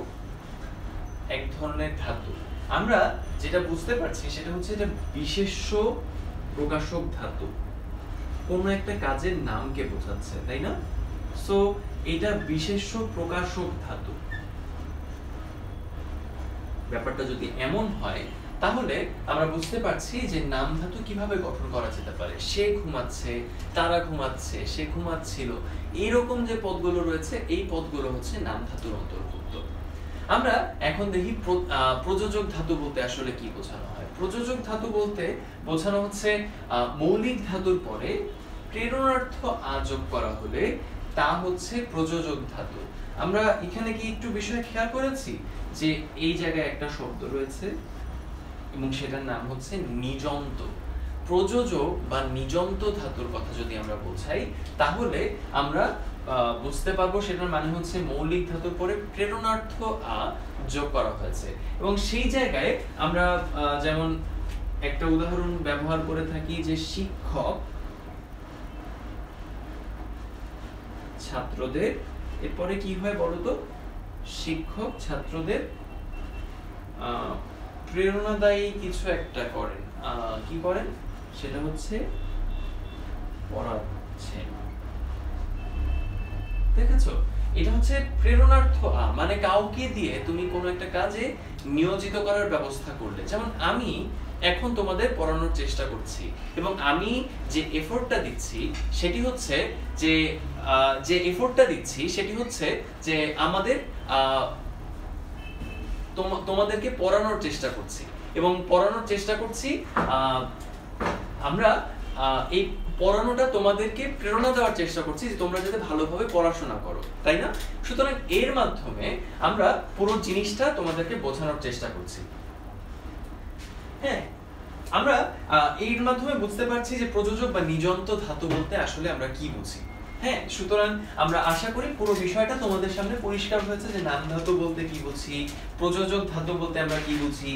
এক ধরনের ধাতু। আমরা যেটা বুঝতে পারছি সেটা হচ্ছে এটা বিশেষ্য প্রকাশক ধাতু, কোন একটা কাজের নামকে বোঝাচ্ছে, তাই না? সো এটা বিশেষ্য প্রকাশক ধাতু। ব্যাপারটা যদি এমন হয় তাহলে আমরা বুঝতে পারছি যে নাম ধাতু কিভাবে গঠন করা যেতে পারে। সে ঘুমাচ্ছে, তারা ঘুমাচ্ছে, সে ঘুমাচ্ছিল, এইরকম যে পদগুলো রয়েছে এই পদগুলো হচ্ছে নাম ধাতুর অন্তর্ভুক্ত। আমরা এখন দেখি প্রযোজক ধাতু বলতে আসলে কি বোঝানো হয়। প্রযোজক ধাতু বলতে বোঝানো হচ্ছে মৌলিক ধাতুর পরে প্রেরণার্থ আ যোগ করা হলে তা হচ্ছে প্রযোজক ধাতু। আমরা এখানে কি একটু বিষয় খেয়াল করেছি যে এই জায়গায় একটা শব্দ রয়েছে এবং সেটার নাম হচ্ছে নিযন্ত। প্রযোজক বা নিযন্ত ধাতুর কথা যদি আমরা বোঝাই তাহলে আমরা বুঝতে পারবো সেটার মানে হচ্ছে মৌলিক ধাতুর পরে প্রেরণার্থ আ যোগ করা হয়েছে। এবং সেই জায়গায় আমরা যেমন একটা উদাহরণ ব্যবহার করে থাকি যে শিক্ষক ছাত্রদের, এরপরে কি হয় বলতো, শিক্ষক ছাত্রদের প্রেরণাদায়ী কিছু একটা করেন। কি করেন সেটা হচ্ছে পড়াচ্ছেন। দেখেছো, এটা হচ্ছে প্রেরণার্থ আ, মানে কাউকে দিয়ে তুমি কোনো একটা কাজে নিয়োজিত করার ব্যবস্থা করলে। যেমন আমি এখন তোমাদের পড়ানোর চেষ্টা করছি এবং আমি যে এফোর্টটা দিচ্ছি সেটি হচ্ছে যে আমাদের তোমাদেরকে পড়ানোর চেষ্টা করছি এবং পড়ানোর চেষ্টা করছি আমরা এই পড়ানোটা তোমাদেরকে প্রেরণা দেওয়ার চেষ্টা করছি যে তোমরা যাতে ভালোভাবে পড়াশোনা করো, তাই না? সুতরাং এর মাধ্যমে আমরা পুরো জিনিসটা তোমাদেরকে বোঝানোর চেষ্টা করছি। হ্যাঁ, আমরা এর মাধ্যমে বুঝতে পারছি যে প্রযোজক বা নিযন্ত ধাতু বলতে আসলে আমরা কি বুঝি। হ্যাঁ, সুতরাং আমরা আশা করি পুরো বিষয়টা তোমাদের সামনে পরিষ্কার হয়েছে যে নাম ধাতু বলতে কি বুঝি, প্রযোজক ধাতু বলতে আমরা কি বুঝি।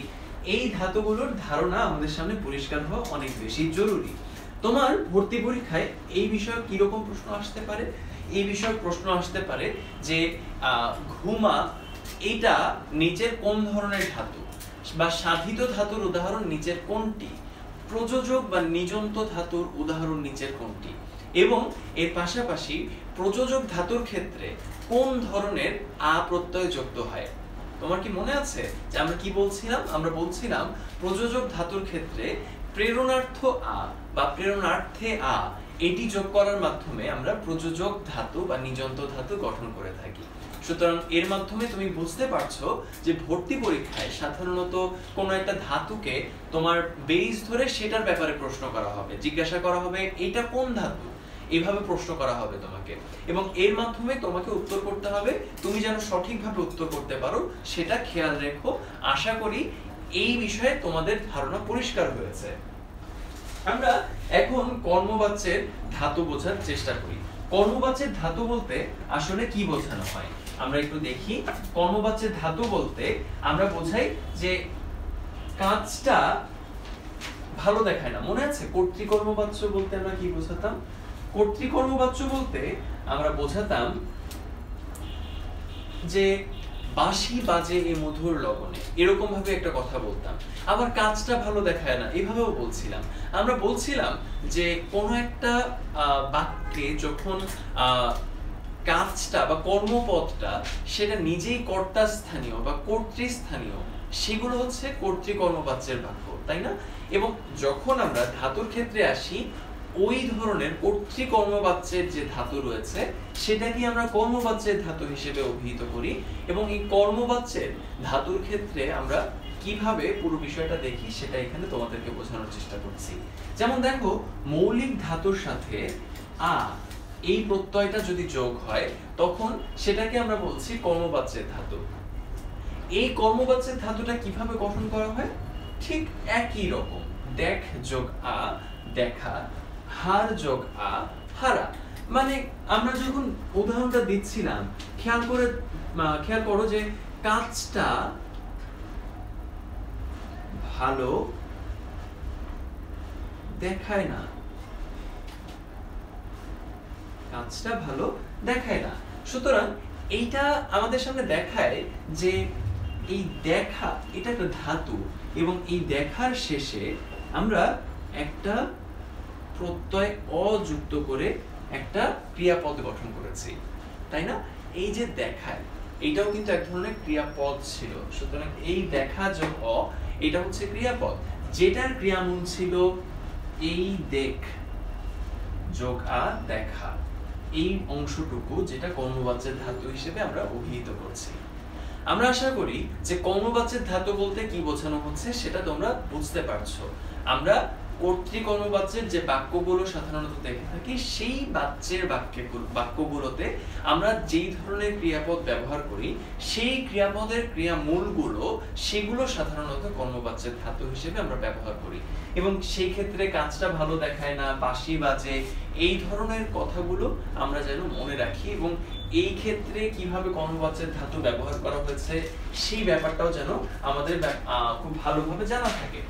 এই ধাতুগুলোর ধারণা আমাদের সামনে পরিষ্কার হওয়া অনেক বেশি জরুরি। তোমার ভর্তি পরীক্ষায় এই বিষয়ে কি রকম প্রশ্ন আসতে পারে? এই বিষয়ে প্রশ্ন আসতে পারে যে ঘুমা এটা নিচের কোন ধরনের ধাতু, বা সাধিত ধাতুর উদাহরণ নিচের কোনটি, প্রযোজক বা নিযন্ত ধাতুর উদাহরণ নিচের কোনটি, এবং এর পাশাপাশি প্রযোজক ধাতুর ক্ষেত্রে কোন ধরনের আ প্রত্যয় যুক্ত হয়। তোমার কি মনে আছে যে আমরা কি বলছিলাম? আমরা বলছিলাম প্রযোজক ধাতুর ক্ষেত্রে প্রেরণার্থ আ বা প্রেরণার্থে আ এটি যোগ করার মাধ্যমে আমরা প্রযোজক ধাতু বা নিযন্ত ধাতু গঠন করে থাকি। সুতরাং এর মাধ্যমে তুমি বুঝতে পারছো যে ভর্তি পরীক্ষায় সাধারণত কোনো একটা ধাতুকে তোমার বেস ধরে সেটার ব্যাপারে প্রশ্ন করা হবে, জিজ্ঞাসা করা হবে এটা কোন ধাতু, এভাবে প্রশ্ন করা হবে তোমাকে, এবং এর মাধ্যমে তোমাকে উত্তর করতে হবে। তুমি যেন সঠিকভাবে উত্তর করতে পারো সেটা খেয়াল রেখো। আশা করি এই বিষয়ে তোমাদের ধারণা পরিষ্কার হয়েছে। আমরা এখন কর্মবাচ্যের ধাতু বোঝার চেষ্টা করি। কর্মবাচ্যের ধাতু বলতে আসলে কি বোঝানো হয় আমরা একটু দেখি। কর্মবাচ্যের ধাতু বলতে আমরা বোঝাই যে কাজটা ভালো দেখায় না। মনে আছে কর্তৃকর্মবাচ্য বলতে আমরা কি বোঝাতাম? কর্তৃকর্মবাচ্য বলতে আমরা বোঝাতাম যে বাঁশি বাজে এ মধুর লগনে, এরকম ভাবে একটা কথা বলতাম। আবার কাজটা ভালো দেখায় না এভাবেও বলছিলাম। আমরা বলছিলাম যে কোন একটা বাক্যে যখন কাজটা বা কর্মপদটা সেটা নিজেই কর্তাস্থানীয় বা কর্তৃস্থানীয়, সেগুলো হচ্ছে কর্তৃকর্মবাচ্যের বাক্য, তাই না? এবং যখন আমরা ধাতুর ক্ষেত্রে আসি, ওই ধরনের কর্তৃকর্মবাচ্যের যে ধাতু রয়েছে সেটাকে আমরা কর্মবাচ্যের ধাতু হিসেবে অভিহিত করি। এবং এই কর্মবাচ্যের ধাতুর ক্ষেত্রে আমরা কিভাবে পুরো বিষয়টা দেখি সেটা এখানে তোমাদেরকে বোঝানোর চেষ্টা করছি। যেমন দেখো, মৌলিক ধাতুর সাথে আ এই প্রত্যয়টা যদি যোগ হয় তখন সেটাকে আমরা বলছি কর্মবাচ্যের ধাতু। এই কর্মবাচ্যের ধাতুটা কিভাবে গঠন করা হয়? ঠিক একই রকম, দেখ যোগ আ দেখা, হার যোগ আ হারা। মানে আমরা যখন উদাহরণটা দিচ্ছিলাম খেয়াল করো যে কাজটা ভালো দেখায় না, কাজটা ভালো দেখায় না। সুতরাং এইটা আমাদের সামনে দেখায় যে এই দেখা এটা একটা ধাতু, এবং এই দেখার শেষে আমরা একটা প্রত্যয় অযুক্ত করে একটা ক্রিয়াপদ গঠন করেছি, তাই না? এই যে দেখায়, এইটাও কিন্তু এক ধরনের ক্রিয়াপদ ছিল। সুতরাং এই দেখা যোগ অ, এটা হচ্ছে ক্রিয়াপদ, যেটার ক্রিয়ামূল ছিল এই দেখ যোগ আ দেখা, এই অংশটুকু যেটা কর্মবাচ্যের ধাতু হিসেবে আমরা অভিহিত করছি। আমরা আশা করি যে কর্মবাচ্যের ধাতু বলতে কি বোঝানো হচ্ছে সেটা তোমরা বুঝতে পারছো। আমরা কর্তৃকর্মবাচ্যের যে বাক্যগুলো সাধারণত দেখে থাকি, সেই বাক্যগুলোতে আমরা যেই ধরনের ক্রিয়াপদ ব্যবহার করি, সেই ক্রিয়াপদের ক্রিয়ামূলগুলো সেগুলো সাধারণত কর্মবাচ্যের ধাতু হিসেবে আমরা ব্যবহার করি। এবং সেই ক্ষেত্রে কাজটা ভালো দেখায় না, বাঁশি বাজে, এই ধরনের কথাগুলো আমরা যেন মনে রাখি, এবং এই ক্ষেত্রে কিভাবে কর্মবাচ্যের ধাতু ব্যবহার করা হয়েছে সেই ব্যাপারটাও যেন আমাদের খুব ভালোভাবে জানা থাকে।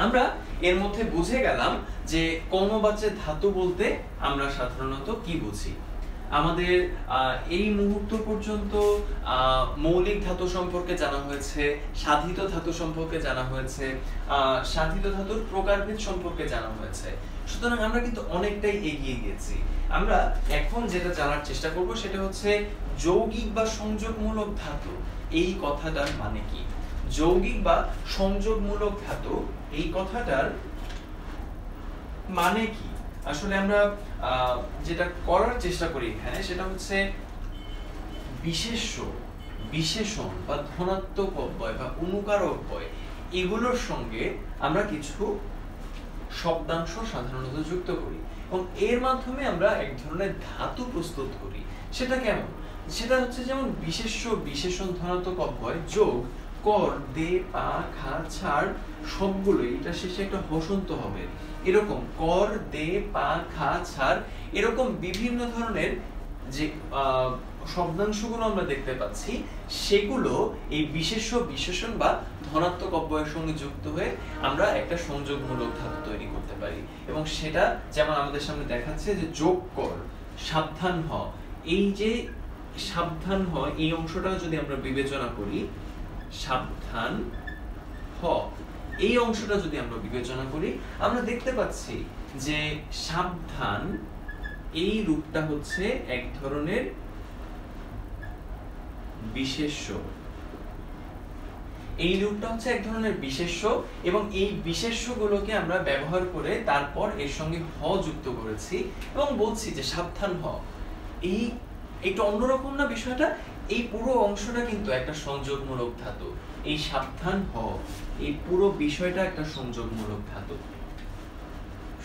আমরা এর মধ্যে বুঝে গেলাম যে কর্মবাচ্যের ধাতু বলতে আমরা সাধারণত কি বুঝি। আমাদের এই মুহূর্ত পর্যন্ত মৌলিক ধাতু সম্পর্কে জানা হয়েছে, সাধিত ধাতু সম্পর্কে জানা হয়েছে, সাধিত ধাতুর প্রকারভেদ সম্পর্কে জানা হয়েছে। সুতরাং আমরা কিন্তু অনেকটাই এগিয়ে গেছি। আমরা এখন যেটা জানার চেষ্টা করব সেটা হচ্ছে যৌগিক বা সংযোগমূলক ধাতু, এই কথাটার মানে কি। যৌগিক বা সংযোগমূলক ধাতু এই কথাটার মানে কি? আসলে আমরা যেটা করার চেষ্টা করি এখানে সেটা হচ্ছে বিশেষ্য, বিশেষণ বা ধনাত্মক অব্যয় বা অনুকারক অব্যয়, এগুলোর সঙ্গে আমরা কিছু শব্দাংশ সাধারণত যুক্ত করি, এবং এর মাধ্যমে আমরা এক ধরনের ধাতু প্রস্তুত করি। সেটা কেমন? সেটা হচ্ছে যেমন বিশেষ্য, বিশেষণ, ধনাত্মক অব্যয় যোগ কর, দে, পা, খা, ছাড় সবগুলো এটা শেষে একটা হসন্ত হবে। এরকম কর, দে, পা, খা, ছাড় এরকম বিভিন্ন ধরনের যে শব্দাংশগুলো আমরা দেখতে পাচ্ছি, সেগুলো এই বিশেষ্য, বিশেষণ বা ধনাত্মক অব্যয়ের সঙ্গে যুক্ত হয়ে আমরা একটা সংযোগমূলক ধাতু তৈরি করতে পারি। এবং সেটা যেমন আমাদের সামনে দেখাচ্ছে যে যোগ কর, সাবধান হ, এই যে সাবধান হ এই অংশটা যদি আমরা বিবেচনা করি, সাবধান হ এই অংশটা যদি আমরা বিবেচনা করি, আমরা দেখতে পাচ্ছি যে সাবধান এই রূপটা হচ্ছে এক ধরনের বিশেষ্য, এই রূপটা হচ্ছে এক ধরনের বিশেষ্য, এবং এই বিশেষ্যগুলোকে আমরা ব্যবহার করে তারপর এর সঙ্গে হ যুক্ত করেছি এবং বলছি যে সাবধান হ। এই একটু অন্যরকম না বিষয়টা? এই পুরো অংশটা কিন্তু একটা সংযোগমূলক ধাতু। এই সাবধান হ এই পুরো বিষয়টা একটা সংযোগমূলক ধাতু।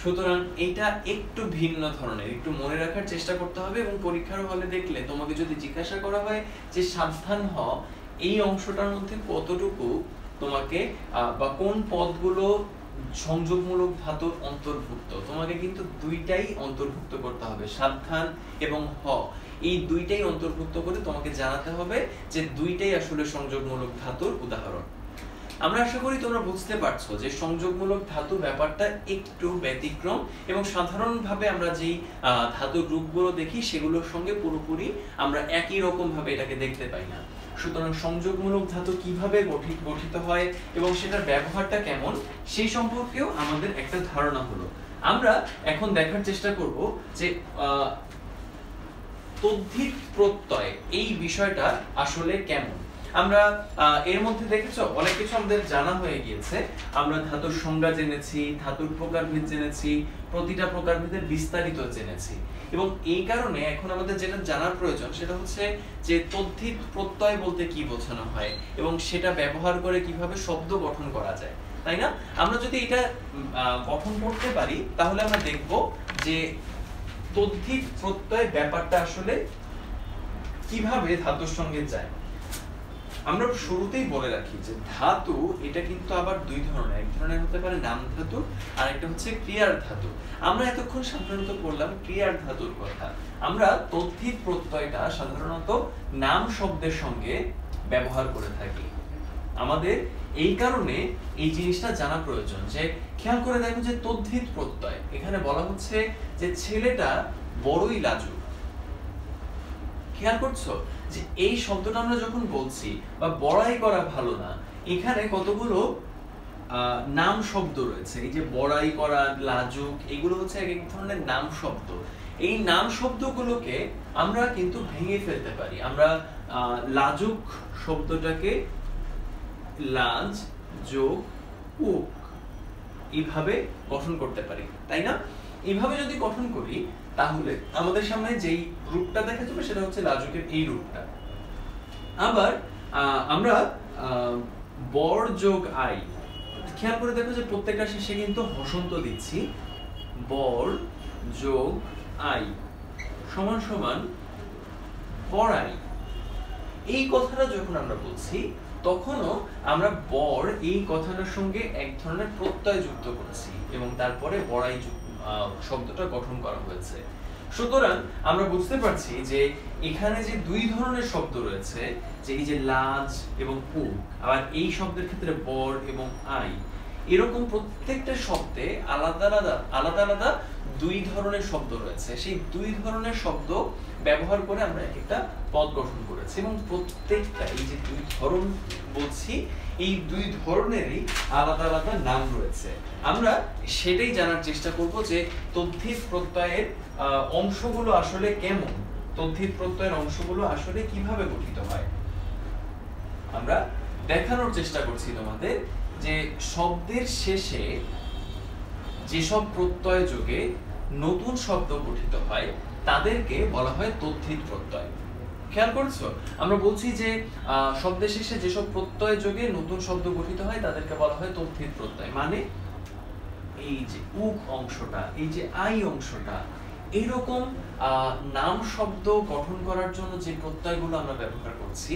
সুতরাং এটা একটু ভিন্ন ধরনের, একটু মনে রাখার চেষ্টা করতে হবে। এবং পরীক্ষার হলে দেখলে তোমাকে যদি জিজ্ঞাসা করা হয় যে সাবধান হ এই অংশটার মধ্যে কতটুকু তোমাকে বা কোন পদগুলো সংযোগমূলক ধাতুর অন্তর্ভুক্ত, তোমাকে কিন্তু দুইটাই অন্তর্ভুক্ত করতে হবে, সাবধান এবং হ এই দুইটাই অন্তর্ভুক্ত করে তোমাকে জানাতে হবে যে দুইটাই আসলে সংযোগমূলক ধাতুর উদাহরণ। আমরা আশা করি তোমরা বুঝতে পারছো যে সংযোগমূলক ধাতু ব্যাপারটা একটু ব্যতিক্রম, এবং সাধারণভাবে আমরা যেই ধাতুর রূপগুলো দেখি সেগুলোর সঙ্গে পুরোপুরি আমরা একই রকম ভাবে এটাকে দেখতে পাই না। সুতরাং সংযোগমূলক ধাতু কিভাবে গঠিত হয় এবং সেটার ব্যবহারটা কেমন সেই সম্পর্কেও আমাদের একটা ধারণা হলো। আমরা এখন দেখার চেষ্টা করব যে তদ্ধিত প্রত্যয় এই বিষয়টা আসলে কেমন। আমরা এর মধ্যে দেখেছো অনেক কিছু আমাদের জানা হয়ে গিয়েছে। আমরা ধাতুর সংজ্ঞা জেনেছি, ধাতুর প্রকারভেদ জেনেছি, প্রতিটা প্রকারভেদের বিস্তারিত জেনেছি, এবং এই কারণে এখন আমাদের যেটা জানার প্রয়োজন সেটা হচ্ছে যে তদ্ধিত প্রত্যয় বলতে কি বোঝানো হয় এবং সেটা ব্যবহার করে কিভাবে শব্দ গঠন করা যায়, তাই না? আমরা যদি এটা গঠন করতে পারি তাহলে আমরা দেখব যে তদ্ধিত প্রত্যয় ব্যাপারটা আসলে কিভাবে ধাতুর সঙ্গে যায়। আমরা শুরুতেই বলে রাখি যে ধাতু এটা কিন্তু আবার দুই ধরনের, এক ধরনের হতে পারে নাম ধাতু আর একটা হচ্ছে ক্রিয়ার ধাতু। আমরা এতক্ষণ সাধারণত বললাম ক্রিয়ার ধাতুর কথা। আমরা তদ্ধিত প্রত্যয়টা সাধারণত নাম শব্দের সঙ্গে ব্যবহার করে থাকি। আমাদের এই কারণে এই জিনিসটা জানা প্রয়োজন যে খেয়াল করে দেখো যে তদ্ধিত প্রত্যয় এখানে বলা হচ্ছে যে ছেলেটা বড়ই লাজুক। খেয়াল করছো যে এই শব্দটা আমরা যখন বলছি বা বড়াই করা ভালো না, এখানে কতগুলো নাম শব্দ রয়েছে। এই যে বড়াই করা, লাজুক, এগুলো হচ্ছে এক এক ধরনের নাম শব্দ। এই নাম শব্দগুলোকে আমরা কিন্তু ভেঙে ফেলতে পারি। আমরা লাজুক শব্দটাকে লাজ যোগ উক এইভাবে গঠন করতে পারি, তাই না? এইভাবে যদি গঠন করি তাহলে আমাদের সামনে যেই রূপটা দেখা যাবে সেটা হচ্ছে লাজুকের এই রূপটা। আবার আমরা বর যোগ আই, খেয়াল করে দেখো যে প্রত্যেকটা শেষে কিন্তু হসন্ত দিচ্ছি। বর যোগ আই সমান সমান বড়াই। এই কথাটা যখন আমরা বলছি তখনও আমরা বর এই কথাটার সঙ্গে এক ধরনের প্রত্যয় যুক্ত করছি এবং তারপরে বড়াই শব্দটা গঠন করা হয়েছে। সুতরাং আমরা বুঝতে পারছি যে এখানে যে দুই ধরনের শব্দ রয়েছে, যে এই যে লাজ এবং উক, আবার এই শব্দের ক্ষেত্রে বর এবং আই, এরকম প্রত্যেকটা শব্দে আলাদা আলাদা দুই ধরনের শব্দ রয়েছে। সেই দুই ধরনের শব্দ ব্যবহার করে আমরা একটা পদ গঠন করেছি এবং প্রত্যেকটা এই যে দুই ধরন বলছি, এই দুই ধরনেরই আলাদা আলাদা নাম রয়েছে। আমরা সেটাই জানার চেষ্টা করব যে তদ্ধিত প্রত্যয়ের অংশগুলো আসলে কেমন, তদ্ধিত প্রত্যয়ের অংশগুলো আসলে কিভাবে গঠিত হয়। আমরা দেখানোর চেষ্টা করছি তোমাদের যে শব্দের শেষে যেসব প্রত্যয় যোগে নতুন শব্দ গঠিত হয় তাদেরকে বলা হয় তদ্ধিত প্রত্যয়। খেয়াল করছো, আমরা বলছি যে শব্দের শেষে যেসব প্রত্যয় যোগে নতুন শব্দ গঠিত হয় তাদেরকে বলা হয় তদ্ধিত প্রত্যয়। মানে এই যে উক অংশটা, এই যে আই অংশটা, এইরকম নাম শব্দ গঠন করার জন্য যে প্রত্যয়গুলো আমরা ব্যবহার করছি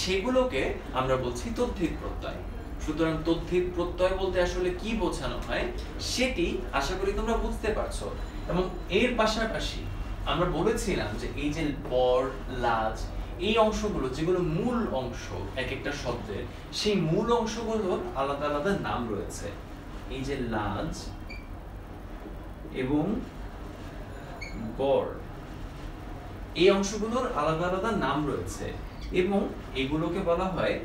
সেগুলোকে আমরা বলছি তদ্ধিত প্রত্যয়। সুতরাং তদ্ধিত প্রত্যয় বলতে আসলে কি বোঝানো হয় সেটি আশা করি তোমরা বুঝতে পারছো। এবং এর পাশাপাশি আমরা বলেছিলাম যে এই যে বর, লাজ, এই অংশগুলো যেগুলো মূল অংশ এক একটা শব্দের, সেই মূল অংশগুলোর আলাদা আলাদা নাম রয়েছে। এই যে লাজ এবং বর, এই অংশগুলোর আলাদা আলাদা নাম রয়েছে এবং এগুলোকে বলা হয়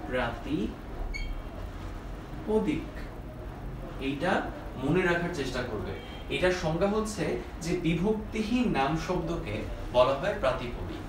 প্রাতিপদিক। এইটা মনে রাখার চেষ্টা করবে। এটার সংজ্ঞা হচ্ছে যে বিভক্তিহীন নাম শব্দকে বলা হয় প্রাতিপদিক।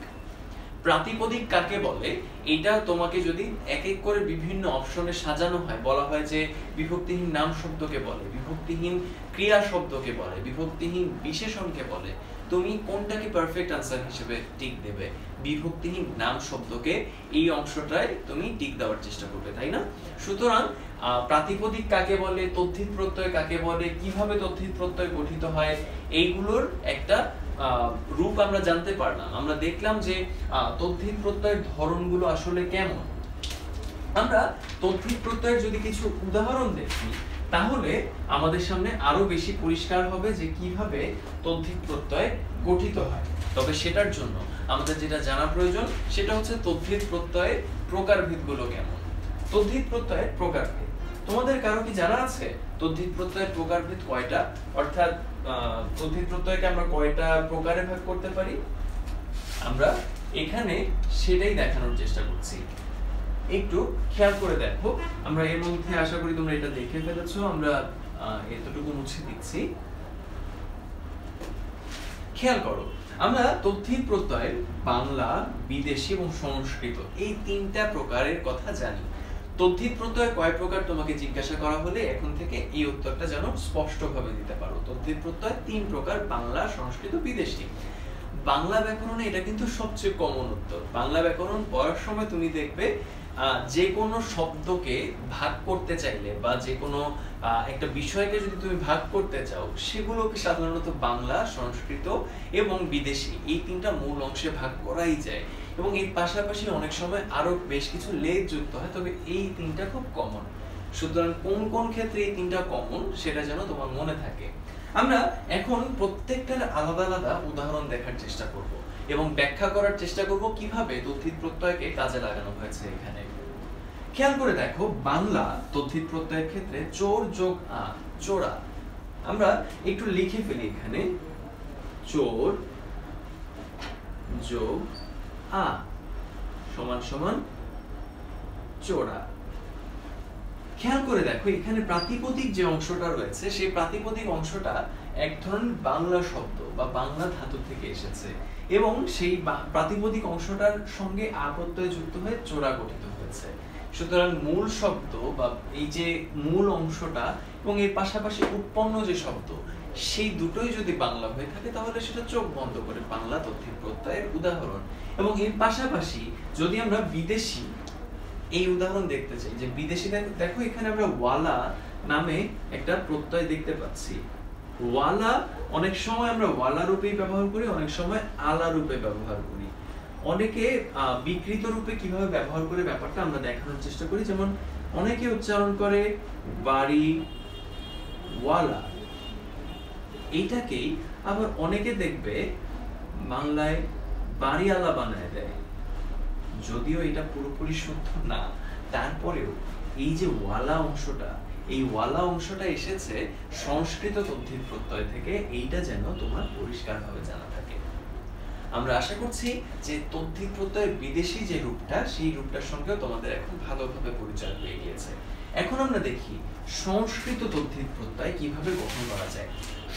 প্রাতিপদিক কাকে বলে এটা তোমাকে যদি এক এক করে বিভিন্ন অপশনে সাজানো হয়, বলা হয় যে বিভক্তিহীন নাম শব্দকে বলে, বিভক্তিহীন ক্রিয়া শব্দকে বলে, বিভক্তিহীন বিশেষণকে বলে, তুমি কোনটাকে পারফেক্ট আনসার হিসেবে টিক দেবে? বিভক্তিহীন নাম শব্দকে এই অংশটায় তুমি টিক দেওয়ার চেষ্টা করবে, তাই না? সুতরাং প্রাতিপদিক কাকে বলে, তদ্ধিত প্রত্যয় কাকে বলে, কিভাবে তদ্ধিত প্রত্যয় গঠিত হয়, এইগুলোর একটা রূপ আমরা জানতে পারলাম। আমরা দেখলাম যে তদ্ধিত প্রত্যয়ের ধরনগুলো আসলে কেমন। আমরা তদ্ধিত প্রত্যয়ের যদি কিছু উদাহরণ দেখি তাহলে আমাদের সামনে আরো বেশি পরিষ্কার হবে যে কিভাবে তদ্ধিত প্রত্যয় গঠিত হয়। তবে সেটার জন্য আমাদের যেটা জানা প্রয়োজন সেটা হচ্ছে তদ্ধিত প্রত্যয়ের প্রকারভেদগুলো কেমন। তদ্ধিত প্রত্যয়ের প্রকারভেদ তোমাদের কারো কি জানা আছে? তদ্ধিত প্রত্যয়ের প্রকারভেদ কয়টা, অর্থাৎ তদ্ধিত প্রত্যয়কে আমরা কয়টা প্রকারে ভাগ করতে পারি? আমরা এখানে সেটাই দেখানোর চেষ্টা করছি। একটু খেয়াল করে দেখো, আমরা এর মধ্যে আশা করি তোমরা এটা দেখে ফেলেছো, আমরা এতটুকু মুছে দিচ্ছি। খেয়াল করো, আমরা তদ্ধিত প্রত্যয়ের বাংলা, বিদেশি এবং সংস্কৃত এই তিনটা প্রকারের কথা জানি। তদ্ধিত প্রত্যয় কয় প্রকার তোমাকে জিজ্ঞাসা করা হলে এখন থেকে এই উত্তরটা যেন স্পষ্টভাবে দিতে পারো। তদ্ধিত প্রত্যয় তিন প্রকার, বাংলা, সংস্কৃত, বিদেশি। বাংলা ব্যাকরণে এটা কিন্তু সবচেয়ে কমন উত্তর। বাংলা ব্যাকরণ পড়ার সময় তুমি দেখবে যে কোনো শব্দকে ভাগ করতে চাইলে বা যে কোনো একটা বিষয়কে যদি তুমি ভাগ করতে চাও সেগুলোকে সাধারণত বাংলা, সংস্কৃত এবং বিদেশি এই তিনটা মূল অংশে ভাগ করাই যায় এবং এর পাশাপাশি অনেক সময় আরো বেশ কিছু লেজ যুক্ত হয়, তবে এই তিনটা খুব কমন। সুতরাং কোন কোন ক্ষেত্রে এই তিনটা কমন সেটা যেন তোমার মনে থাকে। আমরা এখন প্রত্যেকটার আলাদা আলাদা উদাহরণ দেখার চেষ্টা করব এবং ব্যাখ্যা করার চেষ্টা করব কিভাবে তদ্ধিত প্রত্যয়কে কাজে লাগানো হয়েছে এখানে। খেয়াল করে দেখো, বাংলা তদ্ধিত প্রত্যয়ের ক্ষেত্রে চোর যোগ আ, চোরা। আমরা একটু লিখে ফেলি এখানে, চোর যোগ আ সমান সমান চোরা। খেয়াল করে দেখো এখানে প্রাতিপদিক যে অংশটা রয়েছে সেই প্রাতিপদিক অংশটা এক ধরনের বাংলা শব্দ বা বাংলা ধাতু থেকে এসেছে এবং সেই প্রাতিপদিক অংশটার সঙ্গে আ প্রত্যয় যুক্ত হয়ে চোরা গঠিত হয়েছে। সুতরাং মূল শব্দ বা এই যে মূল অংশটা এবং এর পাশাপাশি উৎপন্ন যে শব্দ সেই দুটোই যদি বাংলা হয়ে থাকে তাহলে সেটা চোখ বন্ধ করে বাংলা তদ্ধিত প্রত্যয়ের উদাহরণ। এবং এর পাশাপাশি যদি আমরা বিদেশি এই উদাহরণ দেখতে চাই, যে বিদেশি দেখো এখানে আমরা ওয়ালা নামে একটা প্রত্যয় দেখতে পাচ্ছি। ওয়ালা অনেক সময় আমরা ওয়ালা রূপেই ব্যবহার করি, অনেক সময় আলা রূপে ব্যবহার করি। অনেকে বিকৃত রূপে কিভাবে ব্যবহার করে ব্যাপারটা আমরা দেখানোর চেষ্টা করি। যেমন অনেকে উচ্চারণ করে বাড়ি ওয়ালা, এইটাকেই আবার অনেকে দেখবে বাংলায় বাড়িওয়ালা বানায় দেয়। যদিও এটা পুরোপুরি শুদ্ধ না, তারপরেও এই যে ওয়ালা অংশটা, এই ওয়ালা অংশটা এসেছে সংস্কৃত তদ্ধিত প্রত্যয় থেকে, এইটা যেন তোমার পরিষ্কারভাবে জানা থাকে। আমরা আশা করছি যে তদ্ধিত প্রত্যয়ের বিদেশি যে রূপটা, সেই রূপটার সঙ্গেও তোমাদের এখন ভালোভাবে পরিচয় হয়ে গিয়েছে। এখন আমরা দেখি সংস্কৃত তদ্ধিত প্রত্যয় কিভাবে গঠন করা যায়।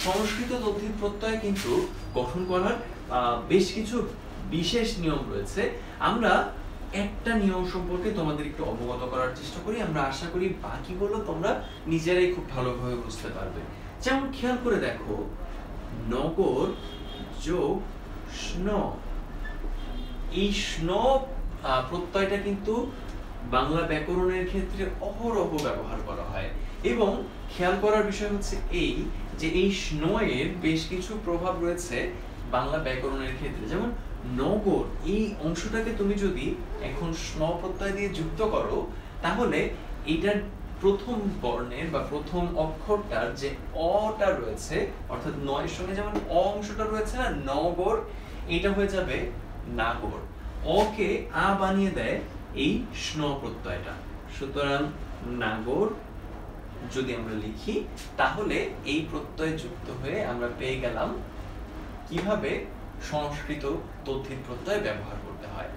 সংস্কৃত তদ্ধিত প্রত্যয় কিন্তু গঠন করার বেশ কিছু বিশেষ নিয়ম রয়েছে। আমরা একটা নিয়ম সম্পর্কে তোমাদের একটু অবগত করার চেষ্টা করি, আমরা আশা করি বাকিগুলো তোমরা নিজেরাই খুব ভালোভাবে বুঝতে পারবে। যেমন খেয়াল করে দেখো, নগর যোগ স্ন, এই স্ন প্রত্যয়টা কিন্তু বাংলা ব্যাকরণের ক্ষেত্রে অহরহ ব্যবহার করা হয়। এবং খেয়াল করার বিষয় হচ্ছে এই যে এই স্ন এর বেশ কিছু প্রভাব রয়েছে বাংলা ব্যাকরণের ক্ষেত্রে। যেমন নগর এই অংশটাকে তুমি যদি এখন স্ন প্রত্যয় দিয়ে যুক্ত করো, তাহলে এইটার প্রথম বর্ণের বা প্রথম অক্ষরটার যে অটা রয়েছে, অর্থাৎ নয়ের সঙ্গে যেমন অ অংশটা রয়েছে না, নগর, এটা হয়ে যাবে নাগর। অকে আ বানিয়ে দেয় এই স্ন প্রত্যয়টা। সুতরাং নাগর যদি আমরা লিখি, তাহলে এই প্রত্যয় যুক্ত হয়ে আমরা পেয়ে গেলাম কিভাবে সংস্কৃত তদ্ধিত প্রত্যয় ব্যবহার করতে হয়।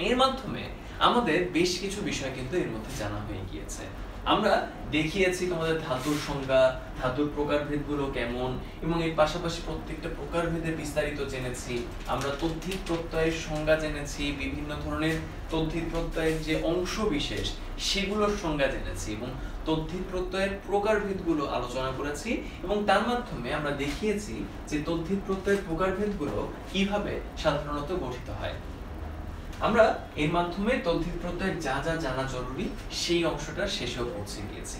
এর মাধ্যমে আমাদের বেশ কিছু বিষয় কিন্তু এর মধ্যে জানা হয়ে গিয়েছে। আমরা দেখিয়েছি তোমাদের ধাতুর সংজ্ঞা, ধাতুর প্রকারভেদগুলো কেমন, এবং এর পাশাপাশি প্রত্যেকটা প্রকারভেদের বিস্তারিত জেনেছি। আমরা তদ্ধিত প্রত্যয়ের সংজ্ঞা জেনেছি, বিভিন্ন ধরনের তদ্ধিত প্রত্যয়ের যে অংশ বিশেষ সেগুলোর সংজ্ঞা জেনেছি, এবং তদ্ধিত প্রত্যয়ের প্রকারভেদগুলো আলোচনা করেছি। এবং তার মাধ্যমে আমরা দেখিয়েছি যে তদ্ধিত প্রত্যয়ের প্রকারভেদগুলো কিভাবে সাধারণত গঠিত হয়। আমরা এর মাধ্যমে তদ্ধিত প্রত্যয়ের যা যা জানা জরুরি সেই অংশটা শেষেও পৌঁছে গিয়েছি।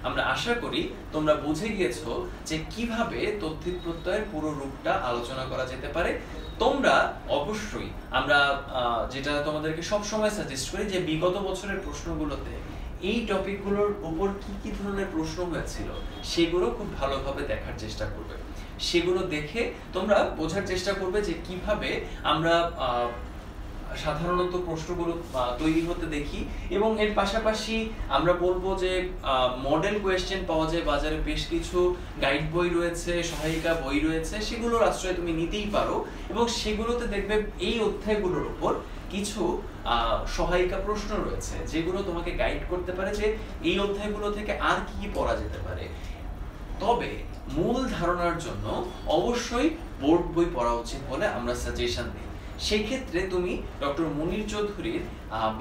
আমরা আশা করি তোমরা বুঝে গিয়েছো যে কিভাবে তদ্ধিত প্রত্যয়ের পুরো রূপটা আলোচনা করা যেতে পারে। তোমরা অবশ্যই, আমরা যেটা তোমাদেরকে সব সময় সাজেস্ট করি, যে বিগত বছরের প্রশ্নগুলোতে এই টপিকগুলোর উপর কি কি ধরনের প্রশ্ন হয়েছিল সেগুলো খুব ভালোভাবে দেখার চেষ্টা করবে। সেগুলো দেখে তোমরা বোঝার চেষ্টা করবে যে কিভাবে আমরা সাধারণত প্রশ্নগুলো তৈরি হতে দেখি। এবং এর পাশাপাশি আমরা বলবো যে মডেল কোয়েশ্চেন পাওয়া যায় বাজারে, বেশ কিছু গাইড বই রয়েছে, সহায়িকা বই রয়েছে, সেগুলোর আশ্রয় তুমি নিতেই পারো। এবং সেগুলোতে দেখবে এই অধ্যায়গুলোর উপর কিছু সহায়িকা প্রশ্ন রয়েছে যেগুলো তোমাকে গাইড করতে পারে যে এই অধ্যায়গুলো থেকে আর কি কি পড়া যেতে পারে। তবে মূল ধারণার জন্য অবশ্যই বোর্ড বই পড়া উচিত বলে আমরা সাজেশন দিই। সেই ক্ষেত্রে তুমি ডক্টর মুনির চৌধুরীর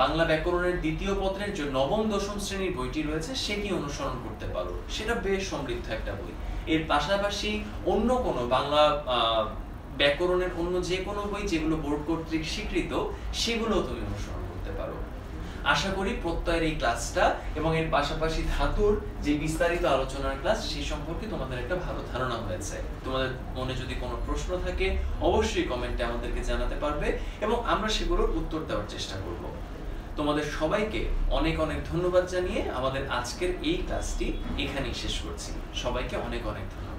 বাংলা ব্যাকরণের দ্বিতীয় পত্রের যে নবম দশম শ্রেণীর বইটি রয়েছে সেটি অনুসরণ করতে পারো, সেটা বেশ সমৃদ্ধ একটা বই। এর পাশাপাশি অন্য কোনো বাংলা ব্যাকরণের অন্য যে কোনো বই যেগুলো বোর্ড কর্তৃক স্বীকৃত সেগুলো তুমি অনুসরণ করতে পারো। আশা করি প্রত্যয়ের এই ক্লাসটা এবং এর পাশাপাশি ধাতুর যে বিস্তারিত আলোচনার ক্লাস সেই সম্পর্কে তোমাদের একটা ভালো ধারণা হয়েছে। তোমাদের মনে যদি কোনো প্রশ্ন থাকে অবশ্যই কমেন্টে আমাদেরকে জানাতে পারবে এবং আমরা সেগুলোর উত্তর দেওয়ার চেষ্টা করব। তোমাদের সবাইকে অনেক অনেক ধন্যবাদ জানিয়ে আমাদের আজকের এই ক্লাসটি এখানেই শেষ করছি। সবাইকে অনেক অনেক ধন্যবাদ।